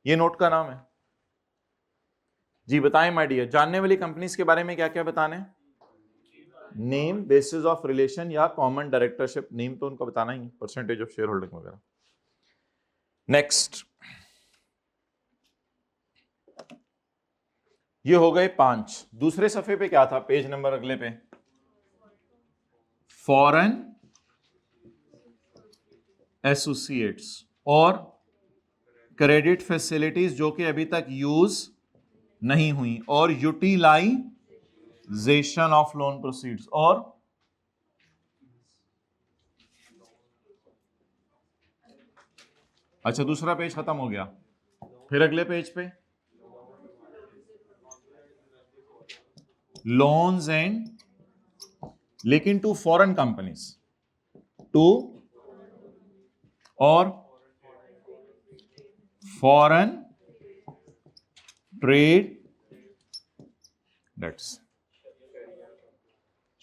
ये नोट का नाम है जी। बताएं माय डियर, जानने वाली कंपनीज के बारे में क्या क्या बताना है? नेम, बेसिस ऑफ रिलेशन या कॉमन डायरेक्टरशिप, नेम तो उनका बताना ही, परसेंटेज ऑफ शेयर होल्डिंग वगैरह। नेक्स्ट, ये हो गए 5। दूसरे सफे पे क्या था? पेज नंबर अगले पे, फॉरेन एसोसिएट्स और क्रेडिट फैसिलिटीज जो कि अभी तक यूज नहीं हुई, और यूटिलाइजेशन ऑफ लोन प्रोसीड्स, और अच्छा दूसरा पेज खत्म हो गया। फिर अगले पेज पे लोन्स एंड, लेकिन टू फॉरेन कंपनीज, टू और फॉरेन ट्रेड डेट्स,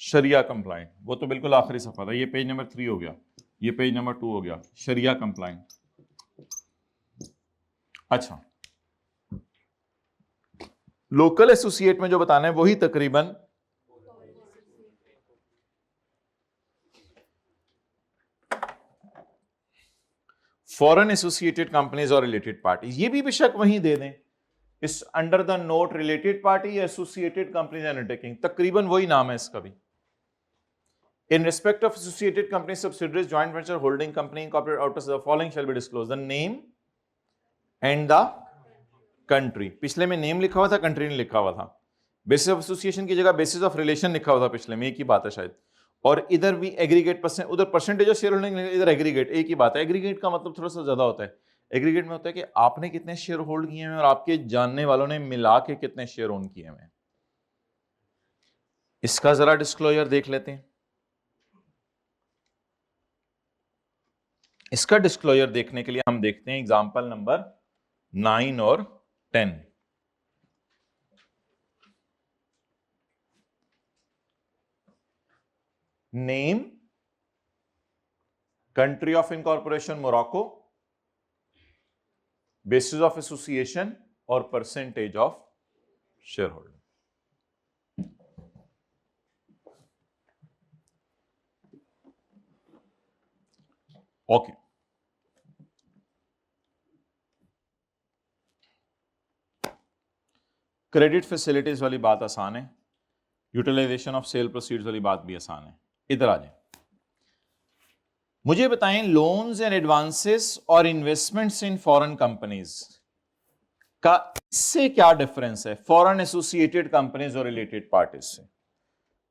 शरिया कंप्लाइंट। वो तो बिल्कुल आखिरी सफा था, ये पेज नंबर 3 हो गया, ये पेज नंबर 2 हो गया, शरिया कंप्लाइंट। अच्छा, लोकल एसोसिएट में जो बताना है वही तकरीबन फॉरेन एसोसिएटेड कंपनीज और रिलेटेड पार्टीज, ये भी बेशक वहीं दे दें, इस under the note related party या एसोसिएटेड कंपनीज अंडरटेकिंग, तकरीबन वही नाम है इसका भी। In respect of associated companies, subsidiaries, joint venture, holding company, incorporated out of the following shall be disclosed: the name and the country. पिछले में नेम लिखा हुआ था, कंट्री नहीं लिखा हुआ था। बेसिस ऑफ एसोसिएशन की जगह बेसिस ऑफ रिलेशन लिखा हुआ था पिछले में, एक ही बात है शायद। और इधर भी एग्रीगेट परसेंट, उधर परसेंटेज ऑफ शेयर होल्डिंग, इधर एग्रीगेट, एक ही बात है। एग्रीगेट का मतलब थोड़ा सा ज्यादा होता है। एग्रीगेट में होता है कि आपने कितने शेयर होल्ड किए हैं और आपके जानने वालों ने मिला के कितने शेयर ओन किए हैं। इसका जरा डिस्क्लोजर देख लेते हैं। इसका डिस्क्लोजर देखने के लिए हम देखते हैं एग्जांपल नंबर 9 और 10। Name, country of incorporation Morocco, basis of association और percentage of share holding. Okay, credit facilities वाली बात आसान है, यूटिलाइजेशन ऑफ सेल प्रोसीड्स वाली बात भी आसान है। इधर आ जाए, मुझे बताएं लोन्स एंड एडवांसेस और इन्वेस्टमेंट्स इन फॉरेन कंपनीज का इससे क्या डिफरेंस है, फॉरेन एसोसिएटेड कंपनीज और रिलेटेड पार्टीज से।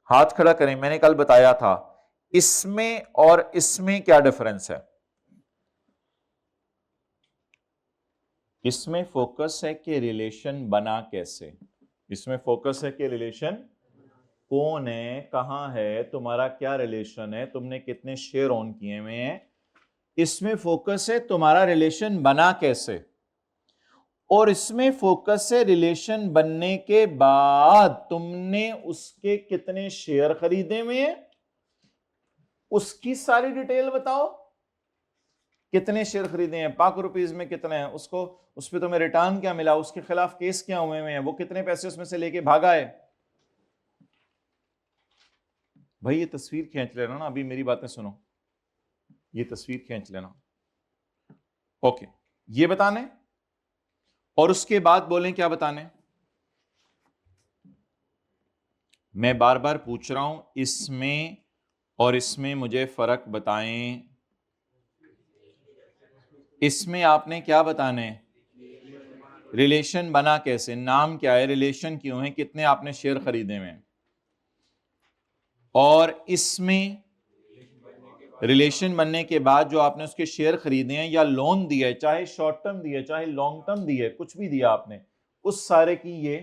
हाथ खड़ा करें, मैंने कल बताया था इसमें और इसमें क्या डिफरेंस है। इसमें फोकस है कि रिलेशन बना कैसे, इसमें फोकस है कि रिलेशन कौन है, कहां है, तुम्हारा क्या रिलेशन है, तुमने कितने शेयर ओन किए हुए हैं। इसमें फोकस है तुम्हारा रिलेशन बना कैसे, और इसमें फोकस है रिलेशन बनने के बाद तुमने उसके कितने शेयर खरीदे हुए हैं, उसकी सारी डिटेल बताओ। कितने शेयर खरीदे हैं, पाक रुपीज में कितने हैं, उसको उस पर तुम्हें रिटर्न क्या मिला, उसके खिलाफ केस क्या हुए हैं, वो कितने पैसे उसमें से लेके भागा है। भाई ये तस्वीर खींच लेना ना, अभी मेरी बातें सुनो, ये तस्वीर खींच लेना। ओके, ये बताने और उसके बाद बोलें क्या बताने। मैं बार बार पूछ रहा हूं इसमें और इसमें मुझे फर्क बताएं। इसमें आपने क्या बताने, रिलेशन बना कैसे, नाम क्या है, रिलेशन क्यों है, कितने आपने शेयर खरीदे हैं। और इसमें रिलेशन बनने के बाद जो आपने उसके शेयर खरीदे हैं या लोन दिया है, चाहे शॉर्ट टर्म दिया, चाहे लॉन्ग टर्म दिया, कुछ भी दिया आपने, उस सारे की ये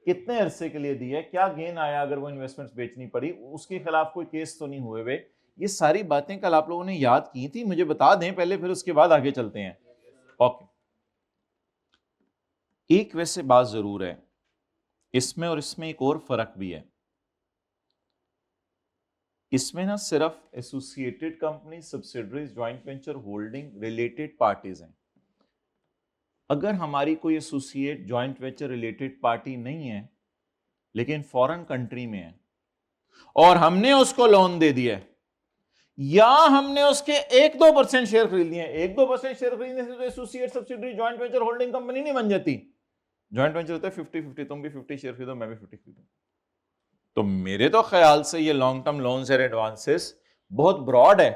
कितने अरसे के लिए दी है, क्या गेन आया अगर वो इन्वेस्टमेंट्स बेचनी पड़ी, उसके खिलाफ कोई केस तो नहीं हुए हुए। ये सारी बातें कल आप लोगों ने याद की थी, मुझे बता दें पहले, फिर उसके बाद आगे चलते हैं। ओके, एक वैसे बात जरूर है, इसमें और इसमें एक और फर्क भी है। इसमें ना सिर्फ associated company, subsidiaries, joint venture, holding, related parties हैं। अगर हमारी कोई associate, joint venture, related party नहीं है लेकिन फॉरेन कंट्री में है और हमने उसको लोन दे दिया या हमने उसके 1-2% शेयर खरीद लिए, 1-2% शेयर खरीदने से तो associate, subsidiary, joint venture, holding company नहीं बन जाती। ज्वाइंट वेंचर होता है 50-50, तुम भी 50 शेयर खरीदो, मैं भी 50 खरीदूं। तो मेरे तो ख्याल से ये लॉन्ग टर्म लोन्स और एडवांसेस बहुत ब्रॉड है।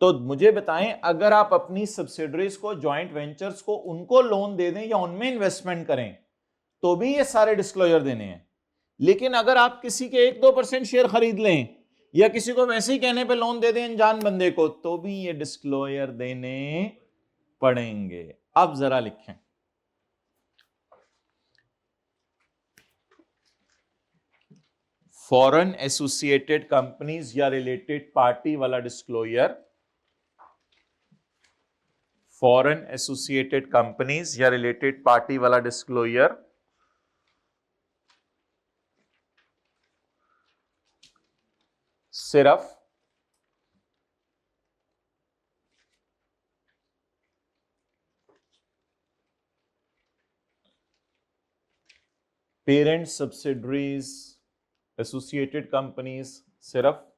तो मुझे बताएं, अगर आप अपनी सब्सिडरीज को, ज्वाइंट वेंचर्स को, उनको लोन दे दें या उनमें इन्वेस्टमेंट करें तो भी ये सारे डिस्क्लोजर देने हैं। लेकिन अगर आप किसी के 1-2% शेयर खरीद लें या किसी को वैसे ही कहने पे लोन दे दें अनजान बंदे को, तो भी ये डिस्क्लोजर देने पड़ेंगे। अब जरा लिखें, फॉरेन एसोसिएटेड कंपनीज या रिलेटेड पार्टी वाला डिस्क्लोजर, फॉरेन एसोसिएटेड कंपनीज या रिलेटेड पार्टी वाला डिस्क्लोजर सिर्फ पेरेंट सब्सिडरीज, एसोसिएटेड कंपनीज, सिर्फ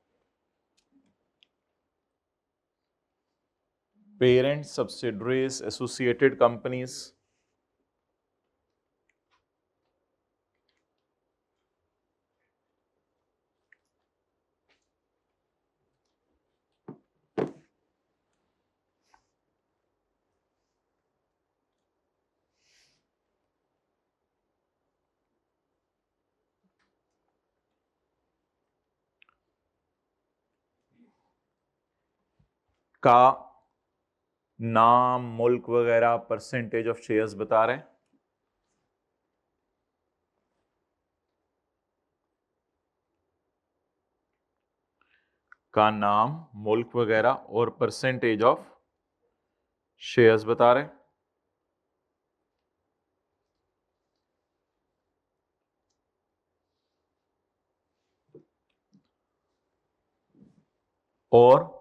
पेरेंट सब्सिडरीज, एसोसिएटेड कंपनीज, का नाम, मुल्क वगैरह, परसेंटेज ऑफ शेयर्स बता रहे हैं। का नाम, मुल्क वगैरह और परसेंटेज ऑफ शेयर्स बता रहे हैं। और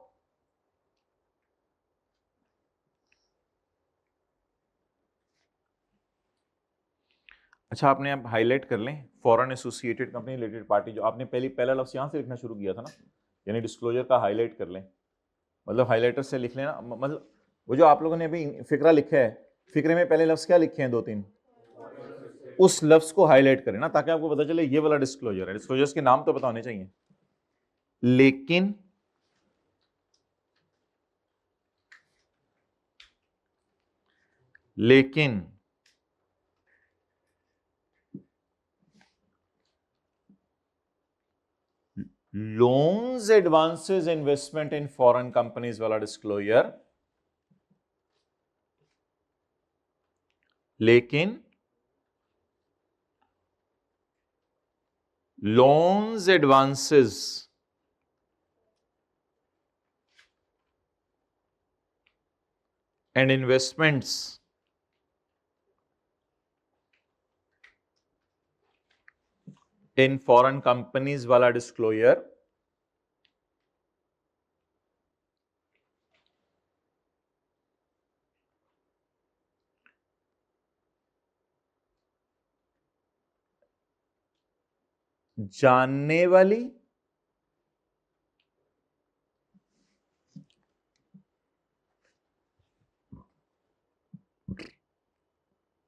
अच्छा, आपने अब हाईलाइट कर लें foreign associated company related party, जो आपने पहला लफ्ज यहां से लिखना शुरू किया था ना, यानी डिस्क्लोजर का हाईलाइट कर लें, मतलब हाईलाइटर से लिख लेना। मतलब वो जो आप लोगों ने अभी फिक्रा लिखा है, फिक्रे में पहले लफ्ज क्या लिखे हैं, 2-3, उस लफ्ज को हाईलाइट करें ना, ताकि आपको पता चले ये वाला डिस्क्लोजर है। डिस्क्लोजर्स के नाम तो पता होने चाहिए। लेकिन loans, advances, investment in foreign companies वाला डिस्क्लोजर, लेकिन loans, advances and investments in foreign companies वाला डिस्क्लोजर जानने वाली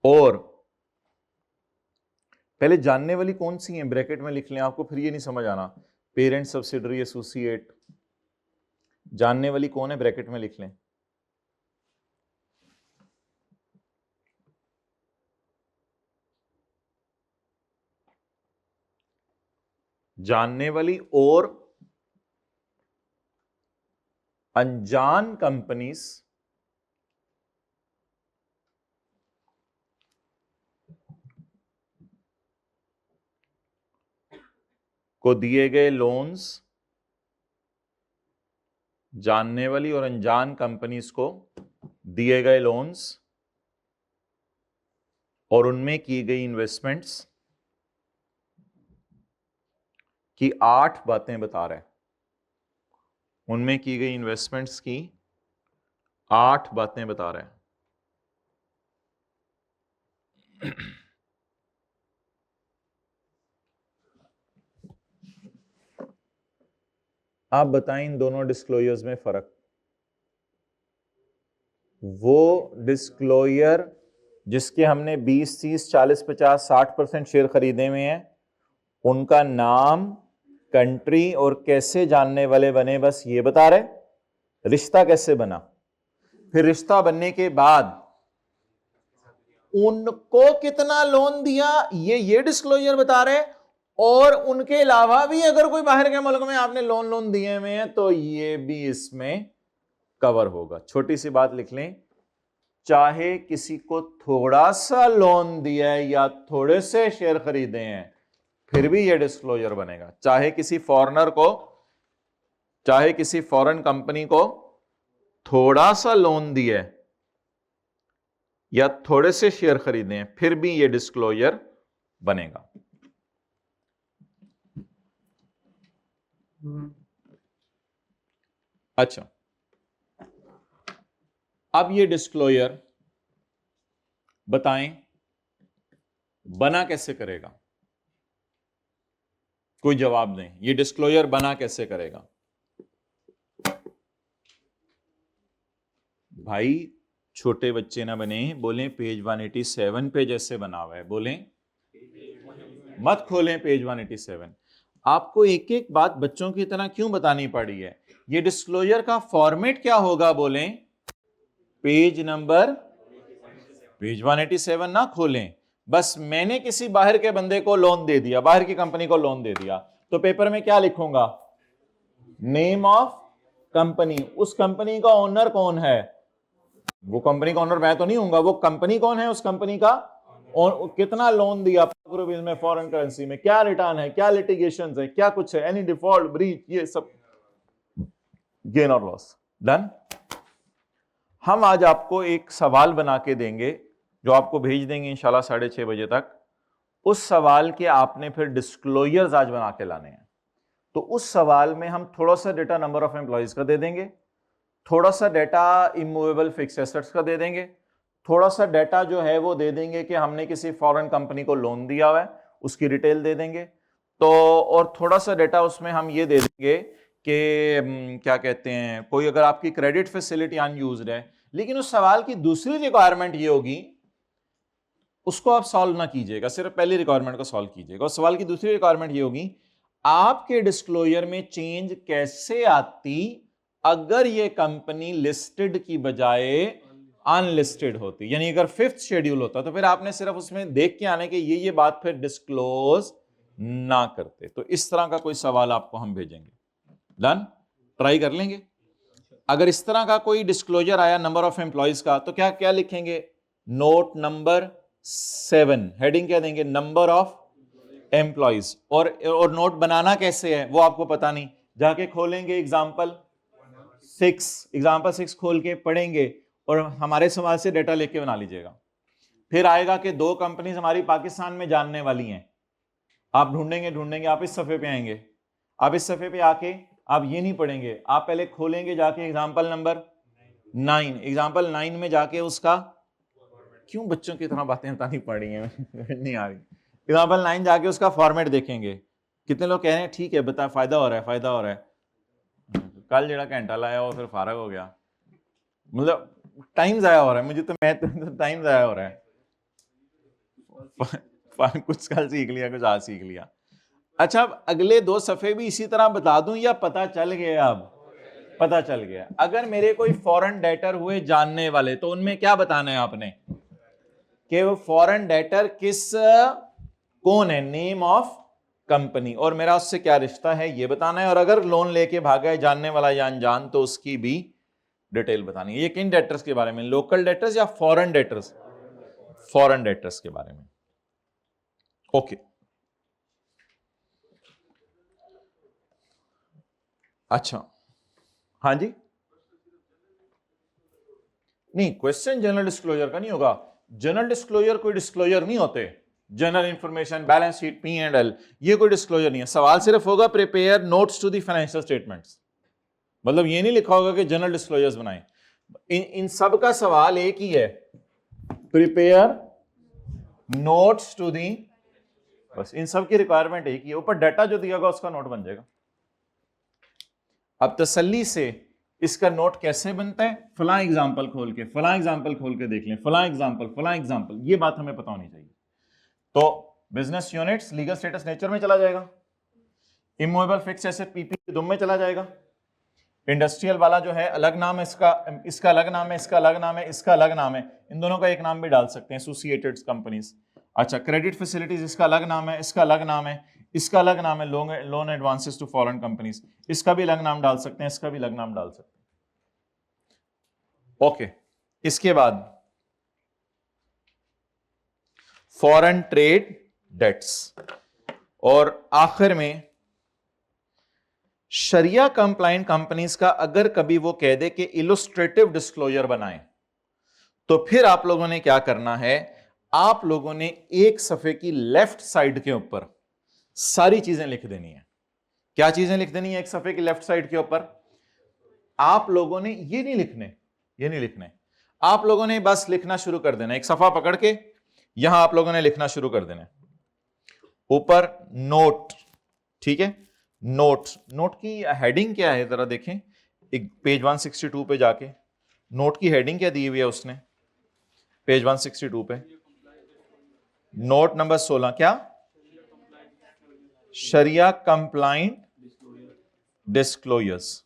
और पहले जानने वाली कौन सी है ब्रैकेट में लिख लें, आपको फिर ये नहीं समझ आना। पेरेंट, सब्सिडरी, एसोसिएट, जानने वाली कौन है ब्रैकेट में लिख लें। जानने वाली और अनजान कंपनीज को दिए गए लोन्स, जानने वाली और अनजान कंपनीज को दिए गए लोन्स और उनमें की गई इन्वेस्टमेंट्स की 8 बातें बता रहे हैं। उनमें की गई इन्वेस्टमेंट्स की 8 बातें बता रहे हैं। आप बताएं इन दोनों डिस्क्लोजर्स में फर्क। वो डिस्क्लोजर जिसके हमने 20, 30, 40, 50, 60% शेयर खरीदे हुए हैं, उनका नाम, कंट्री और कैसे जानने वाले बने, बस ये बता रहे। रिश्ता कैसे बना, फिर रिश्ता बनने के बाद उनको कितना लोन दिया, ये डिस्क्लोजर बता रहे। और उनके अलावा भी अगर कोई बाहर के मुल्क में आपने लोन दिए हुए हैं तो ये भी इसमें कवर होगा। छोटी सी बात लिख लें, चाहे किसी को थोड़ा सा लोन दिया है या थोड़े से शेयर खरीदे हैं, फिर भी ये डिस्क्लोजर बनेगा। चाहे किसी फॉरेनर को, चाहे किसी फॉरेन कंपनी को थोड़ा सा लोन दिया है या थोड़े से शेयर खरीदे हैं, फिर भी ये डिस्क्लोजर बनेगा। अच्छा, अब ये डिस्क्लोजर बताएं बना कैसे करेगा, कोई जवाब दें। ये डिस्क्लोजर बना कैसे करेगा भाई? छोटे बच्चे ना बने, बोलें पेज 187 पे जैसे बना हुआ है, बोलें मत खोलें पेज 187। आपको एक एक बात बच्चों की तरह क्यों बतानी पड़ी है? ये डिस्क्लोजर का फॉर्मेट क्या होगा, बोलें पेज 187 ना खोलें। बस मैंने किसी बाहर के बंदे को लोन दे दिया, बाहर की कंपनी को लोन दे दिया, तो पेपर में क्या लिखूंगा? नेम ऑफ कंपनी, उस कंपनी का ओनर कौन है? वो कंपनी का ओनर मैं तो नहीं हूंगा, वो कंपनी कौन है? उस कंपनी का, और कितना लोन दिया रुपीज में फॉरेन करेंसी में, क्या रिटर्न है, क्या लिटिगेशन है, क्या कुछ है, एनी डिफॉल्ट, ब्रीच, ये सब गेन और लॉस। डन। हम आज आपको एक सवाल बना के देंगे जो आपको भेज देंगे इंशाल्लाह 6:30 बजे तक। उस सवाल के आपने फिर डिस्क्लोजर्स आज बना के लाने हैं। तो उस सवाल में हम थोड़ा सा डेटा नंबर ऑफ एम्प्लॉयज का दे देंगे, थोड़ा सा डेटा इमूवेबल फिक्स्ड एसेट्स का दे देंगे, थोड़ा सा डेटा जो है वो दे देंगे कि हमने किसी फॉरेन कंपनी को लोन दिया हुआ है उसकी डिटेल दे देंगे। तो और थोड़ा सा डेटा उसमें हम ये दे देंगे कि क्या कहते हैं, कोई अगर आपकी क्रेडिट फैसिलिटी अनयूज्ड है, लेकिन उस सवाल की दूसरी रिक्वायरमेंट ये होगी, उसको आप सॉल्व ना कीजिएगा, सिर्फ पहली रिक्वायरमेंट को सॉल्व कीजिएगा। उस सवाल की दूसरी रिक्वायरमेंट ये होगी, आपके डिस्क्लोजर में चेंज कैसे आती अगर ये कंपनी लिस्टेड की बजाय अनलिस्टेड होती, यानी अगर 5th शेड्यूल होता तो फिर आपने सिर्फ उसमें देख के आने के ये बात फिर डिस्क्लोज ना करते। तो इस तरह का कोई सवाल आपको हम भेजेंगे। डन, ट्राई कर लेंगे। अगर इस तरह का कोई डिस्क्लोजर आया नंबर ऑफ एम्प्लॉयज का, तो क्या क्या लिखेंगे? नोट नंबर 7, हेडिंग क्या देंगे? Number of employees. और नोट बनाना कैसे है वो आपको पता नहीं, जाके खोलेंगे एग्जाम्पल 6 खोल के पढ़ेंगे और हमारे सवाल से डेटा लेके बना लीजिएगा। फिर आएगा कि 2 कंपनीज हमारी पाकिस्तान में जानने वाली हैं, आप ढूंढेंगे, आप इस सफे पे आएंगे, आप इस सफे पे आके आप ये नहीं पढ़ेंगे, आप पहले खोलेंगे जाके एग्जाम्पल नंबर 9, एग्जाम्पल 9 में जाके उसका, क्यों बच्चों की तरह बातें बतानी पड़ रही हैं नहीं आ रही, एग्जाम्पल 9 जाके उसका फॉर्मेट देखेंगे। कितने लोग कह रहे हैं ठीक है बता, फायदा हो रहा है, कल जरा घंटा लाया और फिर फारग हो गया, मतलब टाइम जाया हो रहा है मुझे, तो मैं तो टाइम जाया हो रहा है, कुछ कल सीख लिया, कुछ आज सीख लिया। अच्छा, अब अगले 2 सफे भी इसी तरह बता दूं या पता चल गया? अब पता चल गया। अगर मेरे कोई फॉरेन डेटर हुए जानने वाले, तो उनमें क्या बताना है आपने कि वो फॉरेन डेटर कौन है, नेम ऑफ कंपनी, और मेरा उससे क्या रिश्ता है ये बताना है। और अगर लोन लेके भागा है जानने वाला या अनजान, तो उसकी भी डिटेल बतानी है। ये किन डेटर्स के बारे में? लोकल डेटर्स या फॉरेन डेटर्स? फॉरेन डेटर्स के बारे में। ओके, अच्छा, हाँ जी, नहीं, क्वेश्चन जनरल डिस्क्लोजर का नहीं होगा। जनरल डिस्क्लोजर कोई डिस्क्लोजर नहीं होते। General information, balance sheet, P&L, ये कोई डिस्क्लोजर नहीं है। सवाल सिर्फ होगा prepare notes to the financial statements, मतलब ये नहीं लिखा होगा कि जनरल डिस्क्लोजर्स बनाएं। इन सब का सवाल एक ही है, प्रिपेयर नोट्स टू दी, बस इन सब की रिक्वायरमेंट एक ही है। ऊपर डाटा जो दिया होगा उसका नोट बन जाएगा। अब तसल्ली से इसका नोट कैसे बनता है, फला एग्जाम्पल खोल के, फला एग्जाम्पल खोल के देख लें, फला एग्जाम्पल, ये बात हमें पता होनी चाहिए। तो business units legal status nature में चला जाएगा, इमूवेबल फिक्स्ड एसेट पीपी दुम में चला जाएगा, इंडस्ट्रियल वाला जो है अलग नाम है इसका, इसका अलग नाम है, इसका अलग नाम है, इसका अलग नाम है, इन दोनों का एक नाम भी डाल सकते हैं, एसोसिएटेड कंपनीज। अच्छा, क्रेडिट फैसिलिटीज, इसका अलग नाम है, इसका अलग नाम है, इसका अलग नाम है, loan advances to foreign companies, इसका भी अलग नाम डाल सकते हैं, इसका भी अलग नाम डाल सकते हैं। ओके, इसके बाद फॉरेन ट्रेड डेट्स, और आखिर में शरिया कंप्लाइंट कंपनीज का अगर कभी वो कह दे कि इलस्ट्रेटिव डिस्क्लोजर बनाएं, तो फिर आप लोगों ने क्या करना है, आप लोगों ने एक सफे की लेफ्ट साइड के ऊपर सारी चीजें लिख देनी है। क्या चीजें लिख देनी है एक सफे की लेफ्ट साइड के ऊपर? आप लोगों ने ये नहीं लिखने, आप लोगों ने बस लिखना शुरू कर देना, एक सफा पकड़ के यहां आप लोगों ने लिखना शुरू कर देना, ऊपर नोट, ठीक है, नोट की हेडिंग क्या है जरा देखें, एक पेज 162 पे जाके नोट की हेडिंग क्या दी हुई है उसने, पेज 162 पे नोट नंबर 16, क्या? शरिया कंप्लाइंट डिस्क्लोजर्स।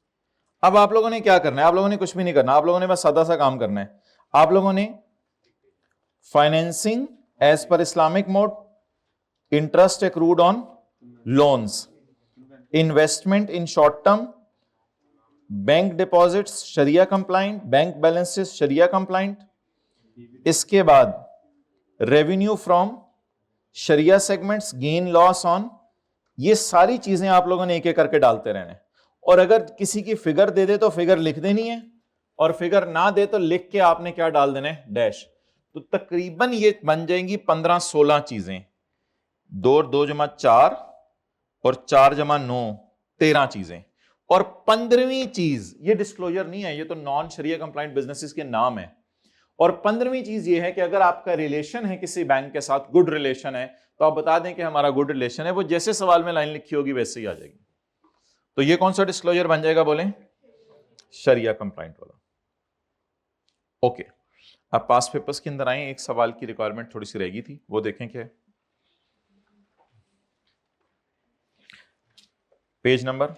अब आप लोगों ने क्या करना है? आप लोगों ने कुछ भी नहीं करना, आप लोगों ने बस सादा सा काम करना है। आप लोगों ने financing as per Islamic mode, interest accrued on loans, investment in short term bank deposits sharia compliant, bank balances sharia compliant, इसके बाद revenue from sharia segments, gain loss on, ये सारी चीजें आप लोगों ने एक एक करके डालते रहने। और अगर किसी की फिगर दे दे तो फिगर लिख देनी है, और फिगर ना दे तो लिख के आपने क्या डाल देना है, डैश। तो तकरीबन ये बन जाएंगी 15-16 चीजें, 2 जमा 4 और 4 जमा 9, 13 चीजें। और 15वीं चीज, ये डिस्क्लोजर नहीं है, ये तो नॉन शरिया कंप्लाइंट बिजनेसेस के नाम है। और 15वीं चीज ये है कि अगर आपका रिलेशन है किसी बैंक के साथ, गुड रिलेशन है, तो आप बता दें कि हमारा गुड रिलेशन है, वो जैसे सवाल में लाइन लिखी होगी वैसे ही आ जाएगी। तो ये कौन सा डिस्क्लोजर बन जाएगा, बोले, शरिया कंप्लाइंट वाला। ओके, अब पास पेपर्स के अंदर आए, एक सवाल की रिक्वायरमेंट थोड़ी सी रह गई थी, वो देखें क्या है। पेज नंबर,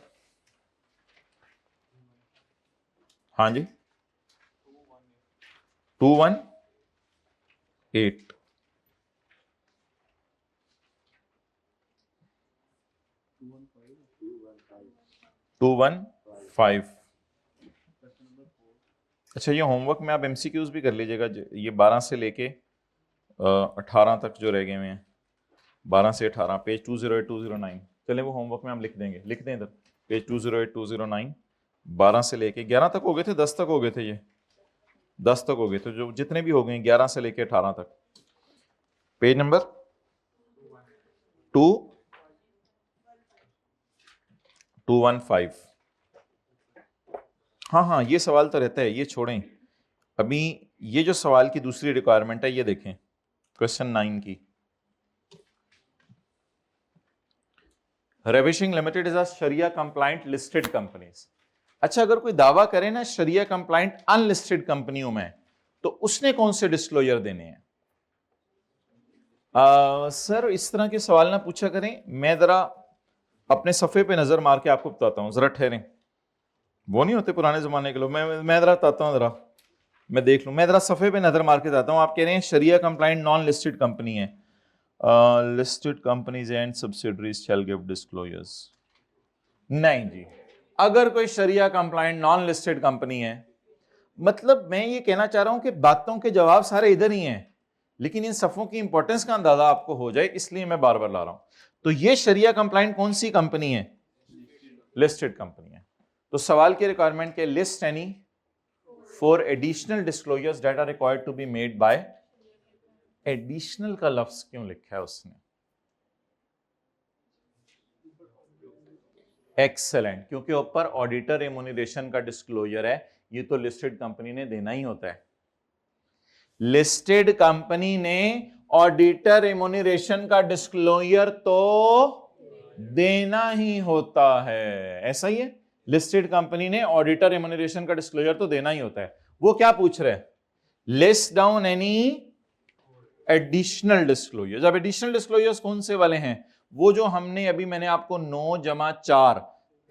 हाँ जी, 218, 215। अच्छा, ये होमवर्क में आप एमसीक्यूज भी कर लीजिएगा, ये 12 से लेके 18 तक जो रह गए हुए हैं, 12 से 18, पेज 208, 209। चले वो होमवर्क में हम लिख देंगे, लिख दें इधर, पेज 208, 209, 12 से लेके 11 तक हो गए थे, 10 तक हो गए थे, ये 10 तक हो गए थे, जो जितने भी हो गए 11 से लेके 18 तक। Page number 215। हाँ हाँ, ये सवाल तो रहता है, ये छोड़ें अभी। ये जो सवाल की दूसरी रिक्वायरमेंट है, ये देखें, क्वेश्चन 9 की। Ravishing limited is a sharia compliant listed companies. अच्छा, अगर कोई दावा करे ना शरिया कंप्लाइंट अनलिस्टेड कंपनियों में, तो उसने कौन से डिस्क्लोजर देने हैं? सर, इस तरह के सवाल ना पूछा करें, मैं जरा अपने सफे पे नजर मार के आपको बताता हूं, जरा ठहरें। वो नहीं होते पुराने जमाने के लोग, मैं जरा बताता हूं, जरा मैं देख लूं, मैं जरा सफे पे नजर मार के बताता हूं। आप कह रहे हैं शरिया कंप्लाइंट नॉन लिस्टेड कंपनी है, listed companies and subsidiaries shell give disclosures. नहीं जी, अगर कोई शरिया कंप्लाइंट नॉन लिस्टेड कंपनी है, मतलब मैं ये कहना चाह रहा हूं कि बातों के जवाब सारे इधर ही हैं, लेकिन इन सफों की इंपॉर्टेंस का अंदाजा आपको हो जाए, इसलिए मैं बार बार ला रहा हूं। तो ये शरिया कंप्लाइंट कौन सी कंपनी है? लिस्टेड कंपनी है। तो सवाल की रिक्वायरमेंट के list any 4 additional disclosures that are required to be made by. Additional का लफ्ज क्यों लिखा है उसने? एक्सेलेंट, क्योंकि ऊपर ऑडिटर रेम्यूनरेशन का डिस्क्लोजर है, ये तो लिस्टेड कंपनी ने देना ही होता है। लिस्टेड कंपनी ने ऑडिटर रेम्यूनरेशन का डिस्क्लोजर तो देना ही होता है, ऐसा ही है। लिस्टेड कंपनी ने ऑडिटर रेम्यूनरेशन का डिस्क्लोजर तो देना ही होता है। वो क्या पूछ रहे हैं? List down any additional disclosures. अब एडिशनल डिस्क्लोजर्स कौन से वाले हैं? वो जो हमने अभी, मैंने आपको 9 जमा 4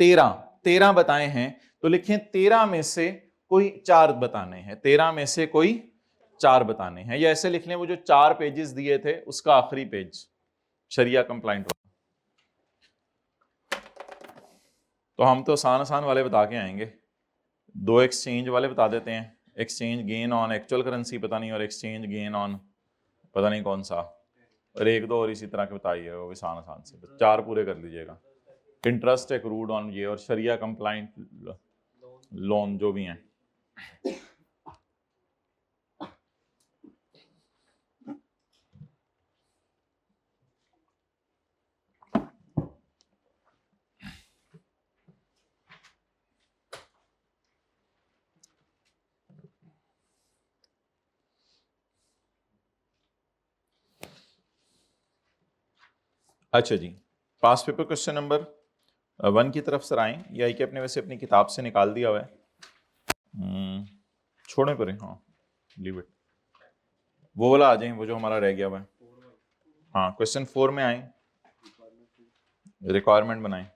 13 बताए हैं, तो लिखें 13 में से कोई 4 बताने हैं, 13 में से कोई 4 बताने हैं, या ऐसे लिख लें वो जो 4 पेजेस दिए थे उसका आखिरी पेज शरिया कंप्लाइंट वाला। तो हम तो आसान आसान वाले बता के आएंगे, 2 एक्सचेंज वाले बता देते हैं, exchange gain on actual currency पता नहीं, और एक्सचेंज गेन ऑन पता नहीं कौन सा, और 1-2 और इसी तरह के बताइएगा, वो आसान आसान से 4 पूरे कर लीजिएगा। इंटरेस्ट एक्रूड ऑन ये, और शरिया कंप्लाइंट लोन जो भी हैं। अच्छा जी, पास पेपर क्वेश्चन नंबर 1 की तरफ सर आए, या कि अपने वैसे अपनी किताब से निकाल दिया हुआ है, छोड़े परे, हाँ लीव इट, वो वाला आ जाए, वो जो हमारा रह गया हुआ है। हाँ, क्वेश्चन 4 में आए, रिक्वायरमेंट बनाएं।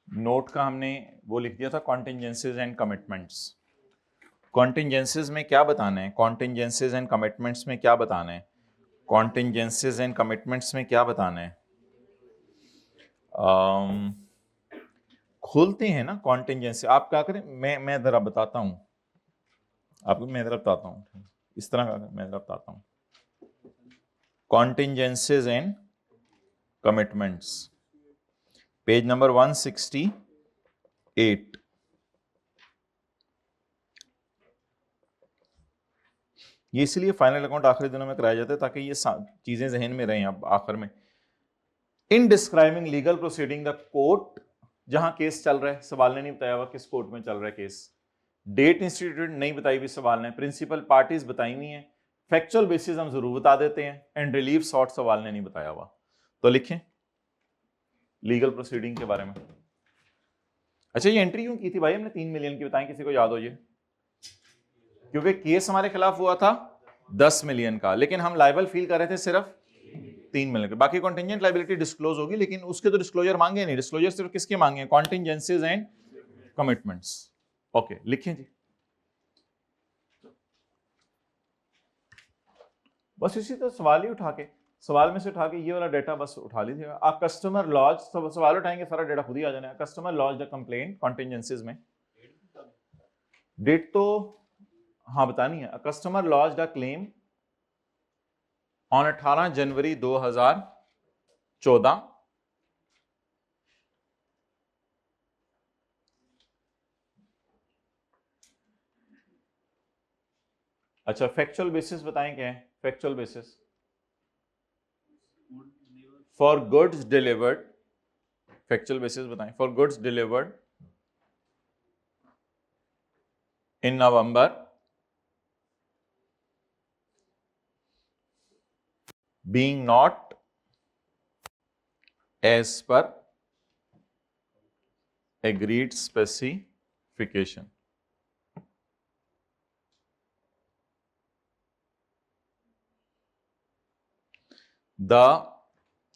नोट का हमने वो लिख दिया था, कॉन्टिंजेंसीज एंड कमिटमेंट्स। कॉन्टिंजेंसीज में क्या बताना है, कॉन्टिंजेंसीज एंड कमिटमेंट्स में क्या बताना है? कॉन्टिंजेंसीज एंड कमिटमेंट्स में क्या बताना है? खोलते हैं ना कॉन्टिंजेंसी। आप क्या करें, मैं जरा बताता हूं आपको, मैं जरा बताता हूं इस तरह का, मैं जरा बताता हूं कॉन्टिंजेंसीज एंड कमिटमेंट्स, पेज नंबर 168। ये इसलिए फाइनल अकाउंट आखिरी दिनों में कराया जाता है ताकि ये चीजें जहन में रहें। अब आखिर में, इन describing legal proceeding the court, जहां केस चल रहा है, सवाल ने नहीं बताया हुआ किस कोर्ट में चल रहा है केस, डेट इंस्टीट्यूट नहीं बताई हुई सवाल ने, प्रिंसिपल पार्टीज बताई हुई हैं, फैक्चुअल बेसिस हम जरूर बता देते हैं, एंड रिलीफ सॉर्ट सवाल ने नहीं बताया हुआ। तो लिखें लीगल प्रोसीडिंग के बारे में। अच्छा, ये एंट्री क्यों की थी भाई हमने 3 मिलियन की, बताएं किसी को याद हो ये? क्योंकि केस हमारे खिलाफ हुआ था 10 मिलियन का, लेकिन हम लायबल फील कर रहे थे सिर्फ 3 मिलियन के। बाकी कॉन्टिंजेंट लायबिलिटी डिस्क्लोज होगी, लेकिन उसके तो डिस्क्लोजर मांगे नहीं। डिस्क्लोजर सिर्फ किसके मांगे? कॉन्टिंजेंसीज एंड कमिटमेंट्स। ओके, लिखें जी। बस इसी तो सवाल ही उठा के, सवाल में से उठा के ये वाला डेटा बस उठा लीजिएगा आप। कस्टमर लॉज, सवाल उठाएंगे सारा डेटा खुद ही आ जाना है। Customer lodges the complaint contingencies में डेट तो हाँ बतानी है। Customer lodges the claim on 18 January 2014। अच्छा, फैक्चुअल बेसिस बताएं क्या है? Factual basis for goods delivered, factual basis बताएं for goods delivered in November being not as per agreed specification। The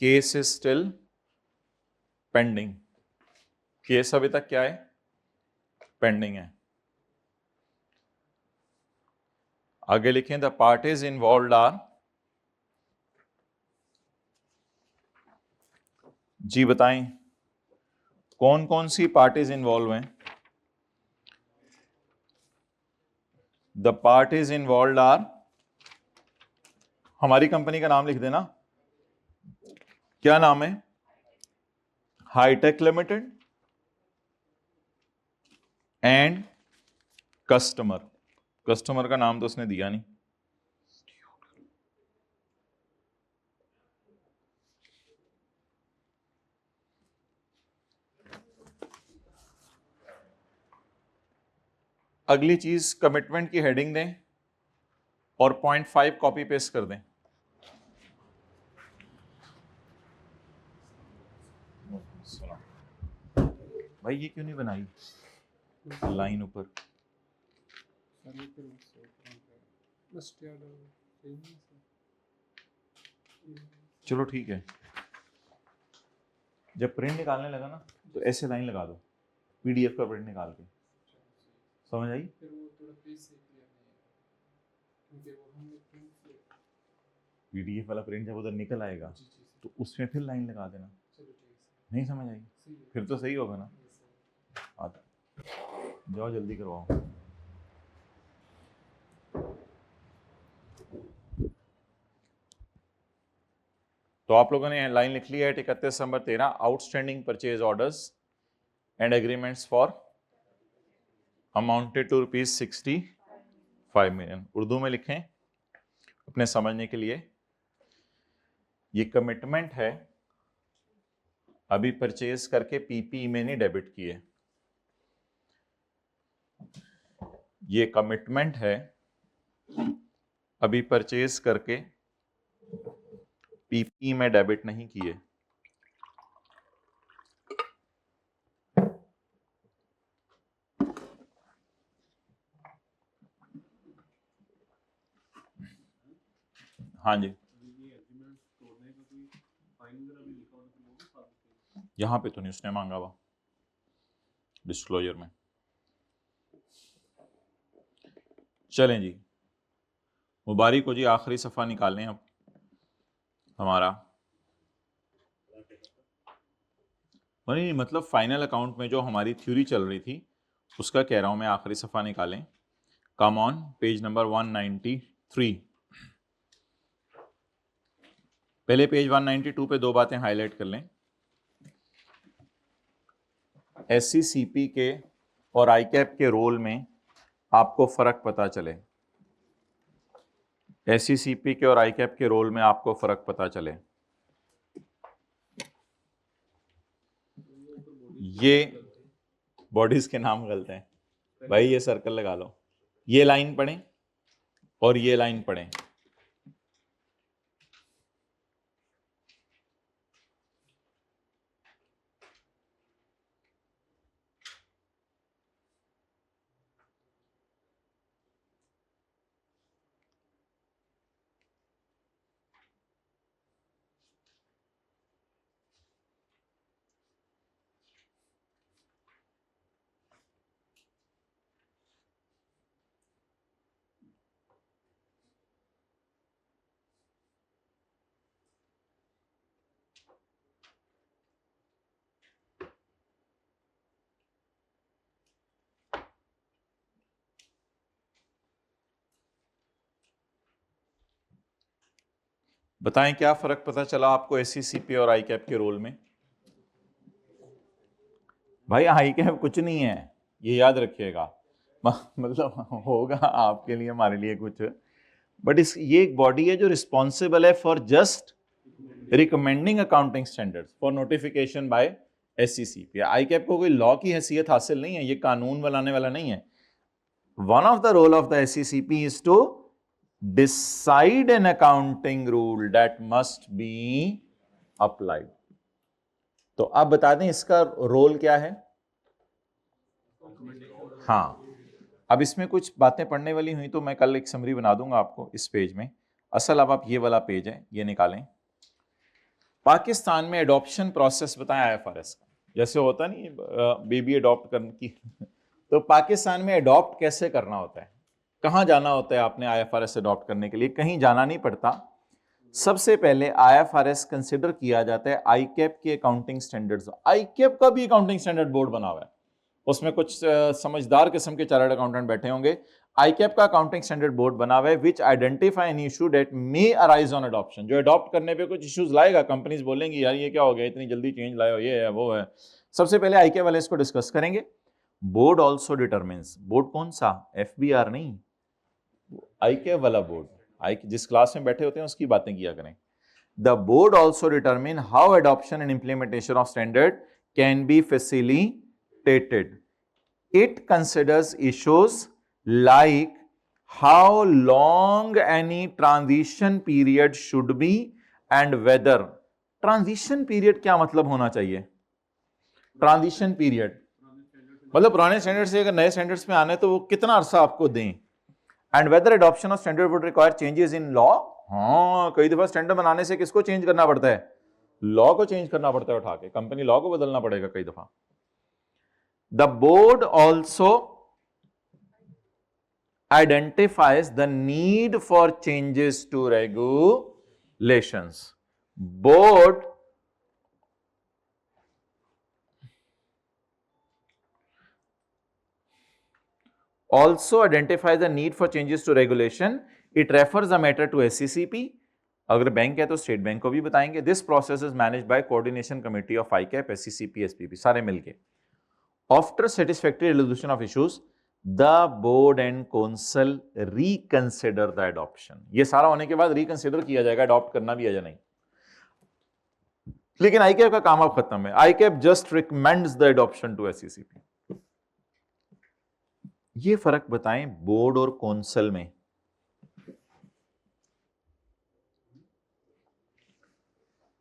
case is still pending। Case अभी तक क्या है? पेंडिंग है। आगे लिखें द पार्टीज इन्वॉल्व आर, जी बताएं कौन कौन सी पार्टीज इन्वॉल्व हैं? द पार्टीज इन्वॉल्व आर, हमारी कंपनी का नाम लिख देना। क्या नाम है? Hitech limited and customer. Customer का नाम तो उसने दिया नहीं। अगली चीज, कमिटमेंट की हेडिंग दें और 0.5 कॉपी पेस्ट कर दें। भाई ये क्यों नहीं बनाई लाइन ऊपर? चलो ठीक है, जब प्रिंट निकालने लगा ना तो ऐसे लाइन लगा दो, पीडीएफ का प्रिंट निकाल के। समझ आई? पीडीएफ वाला प्रिंट जब उधर निकल आएगा तो उसमें फिर लाइन लगा देना। नहीं समझ आई? फिर तो सही होगा ना। आता जाओ जल्दी करवाओ। तो आप लोगों ने लाइन लिख ली है 31 number 13, outstanding purchase orders and agreements for amounted to ₹65 million. Urdu में लिखें अपने समझने के लिए। ये कमिटमेंट है, अभी परचेज करके पीपी में नहीं डेबिट किए। ये कमिटमेंट है, अभी परचेज करके पीपी में डेबिट नहीं किए। हाँ जी, यहां पे तो नहीं उसने मांगा हुआ डिस्क्लोजर में। चलें जी, मुबारक को जी, आखिरी सफ़ा निकालें अब। हमारा नहीं, मतलब फाइनल अकाउंट में जो हमारी थ्योरी चल रही थी उसका कह रहा हूं मैं, आखिरी सफ़ा निकालें। Come on page number 193। पहले पेज 192 पे दो बातें हाईलाइट कर लें। एससीसीपी के और आईकैप के रोल में आपको फर्क पता चले। एससीसीपी के और आईकैप के रोल में आपको फर्क पता चले। ये बॉडीज के नाम गलत हैं भाई, ये सर्कल लगा लो, ये लाइन पढ़ें और ये लाइन पढ़ें। बताएं क्या फर्क पता चला आपको एससीसीपी और आईकैप के रोल में? भाई आईकैप कुछ नहीं है, ये याद रखिएगा। मतलब होगा आपके लिए हमारे लिए कुछ, बट ये एक बॉडी है जो रिस्पॉन्सिबल है for just recommending accounting standards for notification by SCCP. ICAP को कोई लॉ की हैसियत हासिल नहीं है, ये कानून बनाने वाला नहीं है। One of the role of the SCCP is to decide an accounting rule that must be applied। तो आप बता दें इसका रोल क्या है। हाँ, अब इसमें कुछ बातें पढ़ने वाली हुई तो मैं कल एक समरी बना दूंगा आपको इस पेज में। असल अब आप ये वाला पेज है, ये निकालें। पाकिस्तान में एडॉप्शन प्रोसेस बताएं आईएफआरएस का, जैसे होता नहीं बेबी अडॉप्ट करने की तो पाकिस्तान में अडॉप्ट कैसे करना होता है, कहां जाना होता है आपने आईएफआरएस अडॉप्ट करने के लिए? कहीं जाना नहीं पड़ता। सबसे पहले आईएफआरएस कंसिडर किया जाता है आईकैप के अकाउंटिंग स्टैंडर्ड्स। आईकैप का भी अकाउंटिंग स्टैंडर्ड बोर्ड बना हुआ है, उसमें कुछ समझदार किस्म के चार्टर्ड अकाउंटेंट बैठे होंगे। आईकैप का अकाउंटिंग स्टैंडर्ड बोर्ड बना हुआ है which identify an issue that may arise on adoption. जो अडॉप्ट करने पे कुछ इश्यूज लाएगा, कंपनीज बोलेंगी यार ये क्या हो गया, इतनी जल्दी चेंज लाए हो, ये है वो है। सबसे पहले आईकैप वाले इसको डिस्कस करेंगे। बोर्ड ऑल्सो डिटरमिन्स, बोर्ड कौन सा, एफबीआर नहीं, आईकैप वाला बोर्ड, आई जिस क्लास में बैठे होते हैं उसकी बातें किया करें। The board also determine how adoption and implementation of standard can be facilitated. It considers issues like how long any transition period should be and whether transition period क्या मतलब होना चाहिए। ट्रांजिशन पीरियड मतलब पुराने स्टैंडर्ड से अगर नए स्टैंडर्ड्स में आने तो वो कितना अरसा आपको दें। And whether adoption of standard would require changes in law. हाँ, कई दफा स्टैंडर्ड बनाने से किसको चेंज करना पड़ता है, लॉ को चेंज करना पड़ता है, उठा के कंपनी लॉ को बदलना पड़ेगा कई दफा। The board also identifies the need for changes to regulations. Board also identifies the need for changes to regulation. It refers the matter to SCCP. अगर बैंक है तो स्टेट बैंक को भी बताएंगे। This process is managed by coordination committee of ICAP, SCCP, SPP, सारे मिलके। After satisfactory resolution of issues, the board and council reconsider the adoption। ये सारा होने के बाद रिकंसिडर किया जाएगा अडॉप्ट करना भी है या नहीं। लेकिन आईकैप का काम अब खत्म है। ICAP just recommends the adoption to SCCP. ये फर्क बताएं बोर्ड और कौंसल में।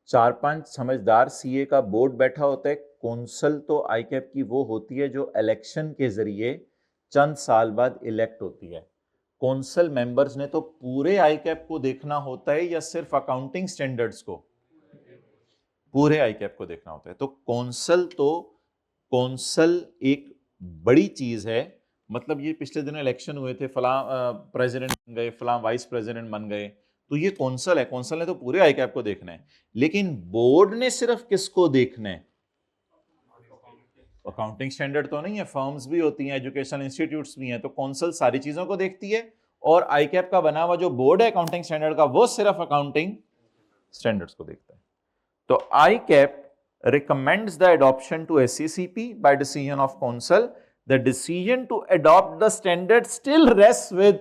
चार पांच समझदार सीए का बोर्ड बैठा होता है, कौंसल तो आईकैप की वो होती है जो इलेक्शन के जरिए चंद साल बाद इलेक्ट होती है। कौंसल मेंबर्स ने तो पूरे आईकैप को देखना होता है या सिर्फ अकाउंटिंग स्टैंडर्ड्स को? पूरे आईकैप को देखना होता है। तो कौंसल एक बड़ी चीज है। मतलब ये पिछले दिनों इलेक्शन हुए थे, फलां प्रेसिडेंट बन गए, फलां वाइस प्रेसिडेंट बन गए, तो ये कौंसल है, कौंसल ने तो पूरे आई कैप को देखना है, लेकिन बोर्ड ने सिर्फ किसको देखना है? अकाउंटिंग स्टैंडर्ड तो नहीं है, फर्म्स भी होती हैं, एजुकेशनल इंस्टीट्यूट्स भी हैं, तो कौंसल सारी चीजों को देखती है, और आई कैप का बना हुआ जो बोर्ड है अकाउंटिंग स्टैंडर्ड का, वो सिर्फ अकाउंटिंग स्टैंडर्ड्स को देखता है। तो आई cap recommends the adoption to SCCP by decision of council. The decision to adopt the standard still rests with,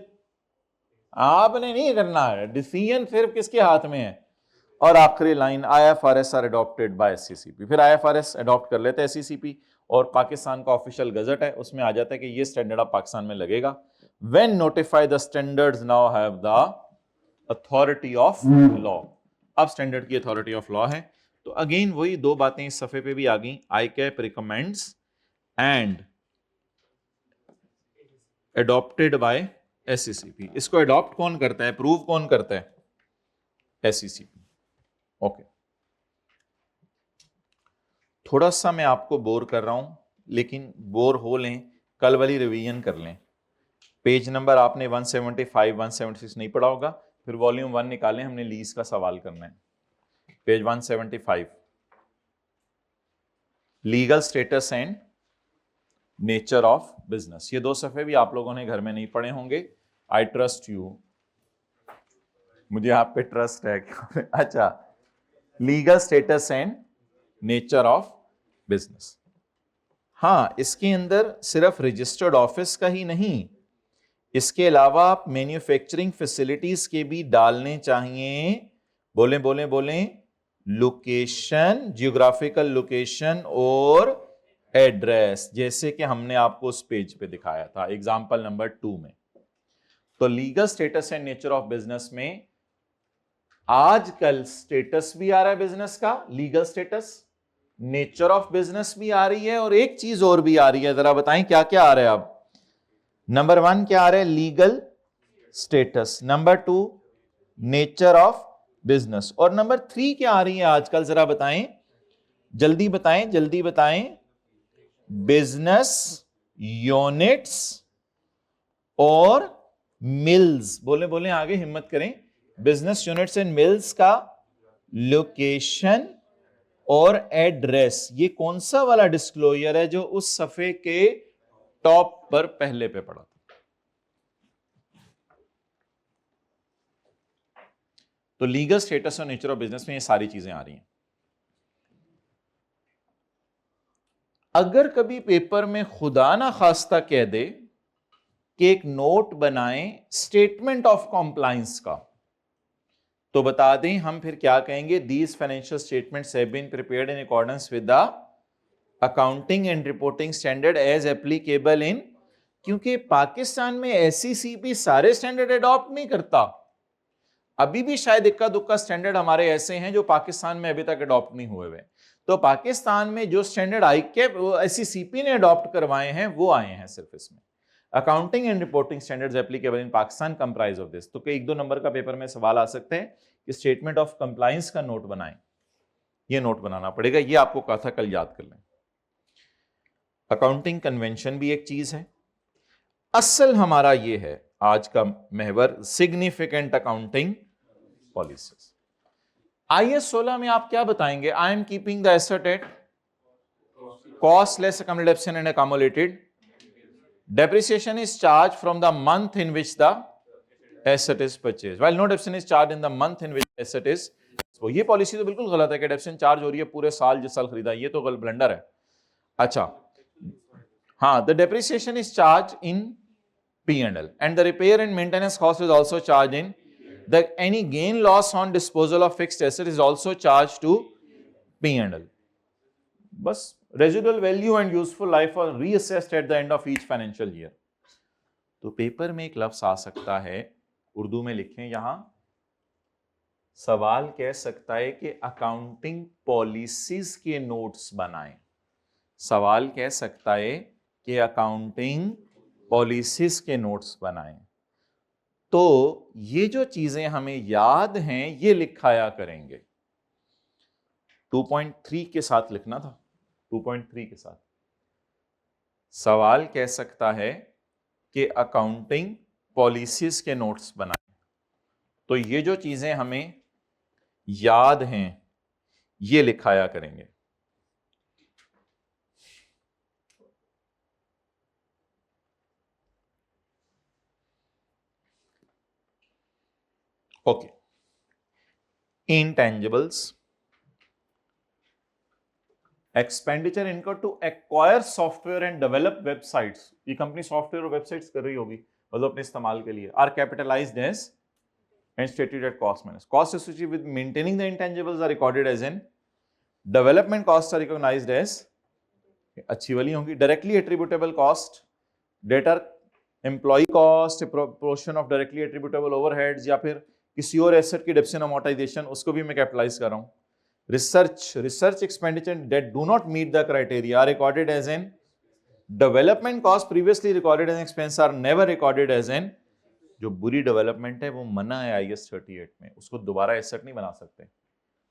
आपने नहीं करना है, डिसीजन सिर्फ किसके हाथ में है। और आखिरी line, IFRS are adopted by SCCP, फिर IFRS अडॉप्ट कर लेते हैं SCCP, और पाकिस्तान का ऑफिशियल गजट है, उसमें आ जाता है कि ये स्टैंडर्ड अब पाकिस्तान में लगेगा। When notify the standards now have the authority of law, अब स्टैंडर्ड की अथॉरिटी ऑफ लॉ है। तो अगेन वही दो बातें इस सफे पे भी आ गई, ICAP recommends and adopted by SCCP। इसको अडॉप्ट कौन करता है, प्रूव कौन करता है? SCCP। ओके, थोड़ा सा मैं आपको बोर कर रहा हूं, लेकिन बोर हो लें, कल वाली रिवीजन कर लें। पेज नंबर आपने 175 176 नहीं पढ़ा होगा, फिर वॉल्यूम 1 निकालें, हमने लीज का सवाल करना है। Page 175, legal status and nature of business. ये दो सफे भी आप लोगों ने घर में नहीं पढ़े होंगे, आई ट्रस्ट यू, मुझे आप पे ट्रस्ट है। अच्छा, legal status and nature of business. हां, इसके अंदर सिर्फ रजिस्टर्ड ऑफिस का ही नहीं, इसके अलावा आप मैन्युफैक्चरिंग फैसिलिटीज के भी डालने चाहिए। बोलें बोलें बोलें, लोकेशन, जियोग्राफिकल लोकेशन और एड्रेस, जैसे कि हमने आपको उस पेज पे दिखाया था एग्जांपल नंबर 2 में। तो legal status and nature of business में आजकल स्टेटस भी आ रहा है बिजनेस का, legal status, nature of business भी आ रही है, और एक चीज और भी आ रही है, जरा बताएं क्या क्या आ रहा है अब। नंबर 1 क्या आ रहा है? Legal status. Number 2 nature of business. और नंबर 3 क्या आ रही है आजकल, जरा बताएं, जल्दी बताएं, जल्दी बताएं। बिजनेस यूनिट्स और मिल्स। बोले बोले आगे, हिम्मत करें। बिजनेस यूनिट्स एंड मिल्स का लोकेशन और एड्रेस, ये कौन सा वाला डिस्क्लोजर है जो उस सफे के टॉप पर पहले पे पड़ा था? तो लीगल स्टेटस और नेचर ऑफ बिजनेस में ये सारी चीजें आ रही हैं। अगर कभी पेपर में खुदा ना खास्ता कह दे कि एक नोट बनाएं स्टेटमेंट ऑफ कॉम्प्लायंस का, तो बता दें हम फिर क्या कहेंगे, these financial statements have been prepared in accordance with the accounting and reporting standard as applicable in, क्योंकि पाकिस्तान में SCCP सारे स्टैंडर्ड अडॉप्ट नहीं करता। अभी भी शायद इक्का दुक्का स्टैंडर्ड हमारे ऐसे हैं जो पाकिस्तान में अभी तक अडॉप्ट नहीं हुए हुए। तो पाकिस्तान में जो स्टैंडर्ड SCCP ने अडॉप्ट करवाए हैं वो आए हैं सिर्फ इसमें, accounting and reporting standards applicable in Pakistan comprise of this. तो कई 1-2 नंबर का पेपर में सवाल आ सकते हैं कि स्टेटमेंट ऑफ कंप्लायंस का नोट बनाएं, ये नोट बनाना पड़ेगा, ये आपको कहा था कल, याद कर लें। अकाउंटिंग कन्वेंशन भी एक चीज है। असल हमारा ये है आज का महवर, सिग्निफिकेंट अकाउंटिंग पॉलिसीज। IS 16 में आप क्या बताएंगे? I am keeping the asset at cost less accumulated depreciation and accumulated depreciation is charged from the month in which the asset is purchased, while no depreciation is charged in the month in which asset is। तो ये पॉलिसी तो बिल्कुल गलत है कि डेप्रिसिएशन चार्ज हो रही है पूरे साल जिस साल खरीदा, ये तो गलत ब्लंडर है। अच्छा, हाँ, the depreciation is charge in P&L and the repair and maintenance cost is also charged in the, any gain loss on disposal of fixed asset is also charged to P&L। बस residual value and useful life are reassessed at the end of each financial year। तो पेपर में एक लफ्ज आ सकता है, उर्दू में लिखें यहां, सवाल कह सकता है कि अकाउंटिंग पॉलिसीज के नोट्स बनाएं। सवाल कह सकता है कि अकाउंटिंग पॉलिसीज के नोट्स बनाएं। तो ये जो चीजें हमें याद हैं ये लिखाया करेंगे। 2.3 के साथ लिखना था, 2.3 के साथ सवाल कह सकता है कि अकाउंटिंग पॉलिसीज के नोट्स बनाएं। तो ये जो चीजें हमें याद हैं ये लिखाया करेंगे। Okay, intangibles, expenditure income to acquire software and develop websites, ये कंपनी सॉफ्टवेयर और वेबसाइट्स कर रही होगी मतलब अपने इस्तेमाल के लिए, are capitalized as and stated at cost minus. Costs associated with maintaining the intangibles are recorded as in, development costs are recognized as, अच्छी वाली होंगी, directly attributable cost, debtor employee cost, proportion of directly attributable overheads, या फिर किसी और एसेट की डेप्रिसिएशन अमोर्टाइजेशन उसको भी मैं कैपिटलाइज कर रहा हूं. Research expenditure that do not meet the criteria are recorded as in, development cost previously recorded as expense are never recorded as in, जो बुरी डेवलपमेंट है वो मना है IAS 38 में, उसको दोबारा एसेट नहीं बना सकते.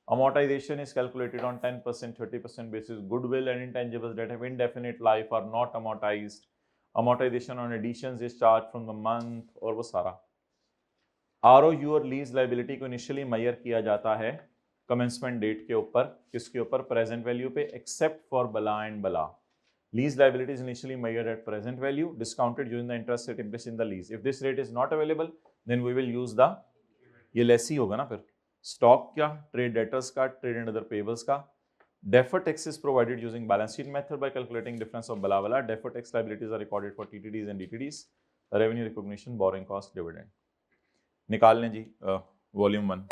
Amortization is calculated on 10%, 30% basis. Goodwill and intangibles that have indefinite life are not amortized. Amortization on additions is charged from the month, और वो सारा. ROU और लीज लाइबिलिटी को इनिशियली मेजर किया जाता है कमेंसमेंट डेट के ऊपर, किसके ऊपर, प्रेजेंट वैल्यू पे, एक्सेप्ट फॉर बला एंड बला. Lease liability is initially measured at present value, discounted using the interest rate implied in the lease. If this rate is not available, then we will use the, ये lessee होगा ना फिर, stock क्या, trade debtors का, trade and other payables का. Deferred tax is provided using balance sheet method by calculating difference of bala bala. Deferred tax liabilities are recorded for TTDs and DTDs. Revenue recognition, borrowing cost, dividend. निकाल लें जी, volume 1.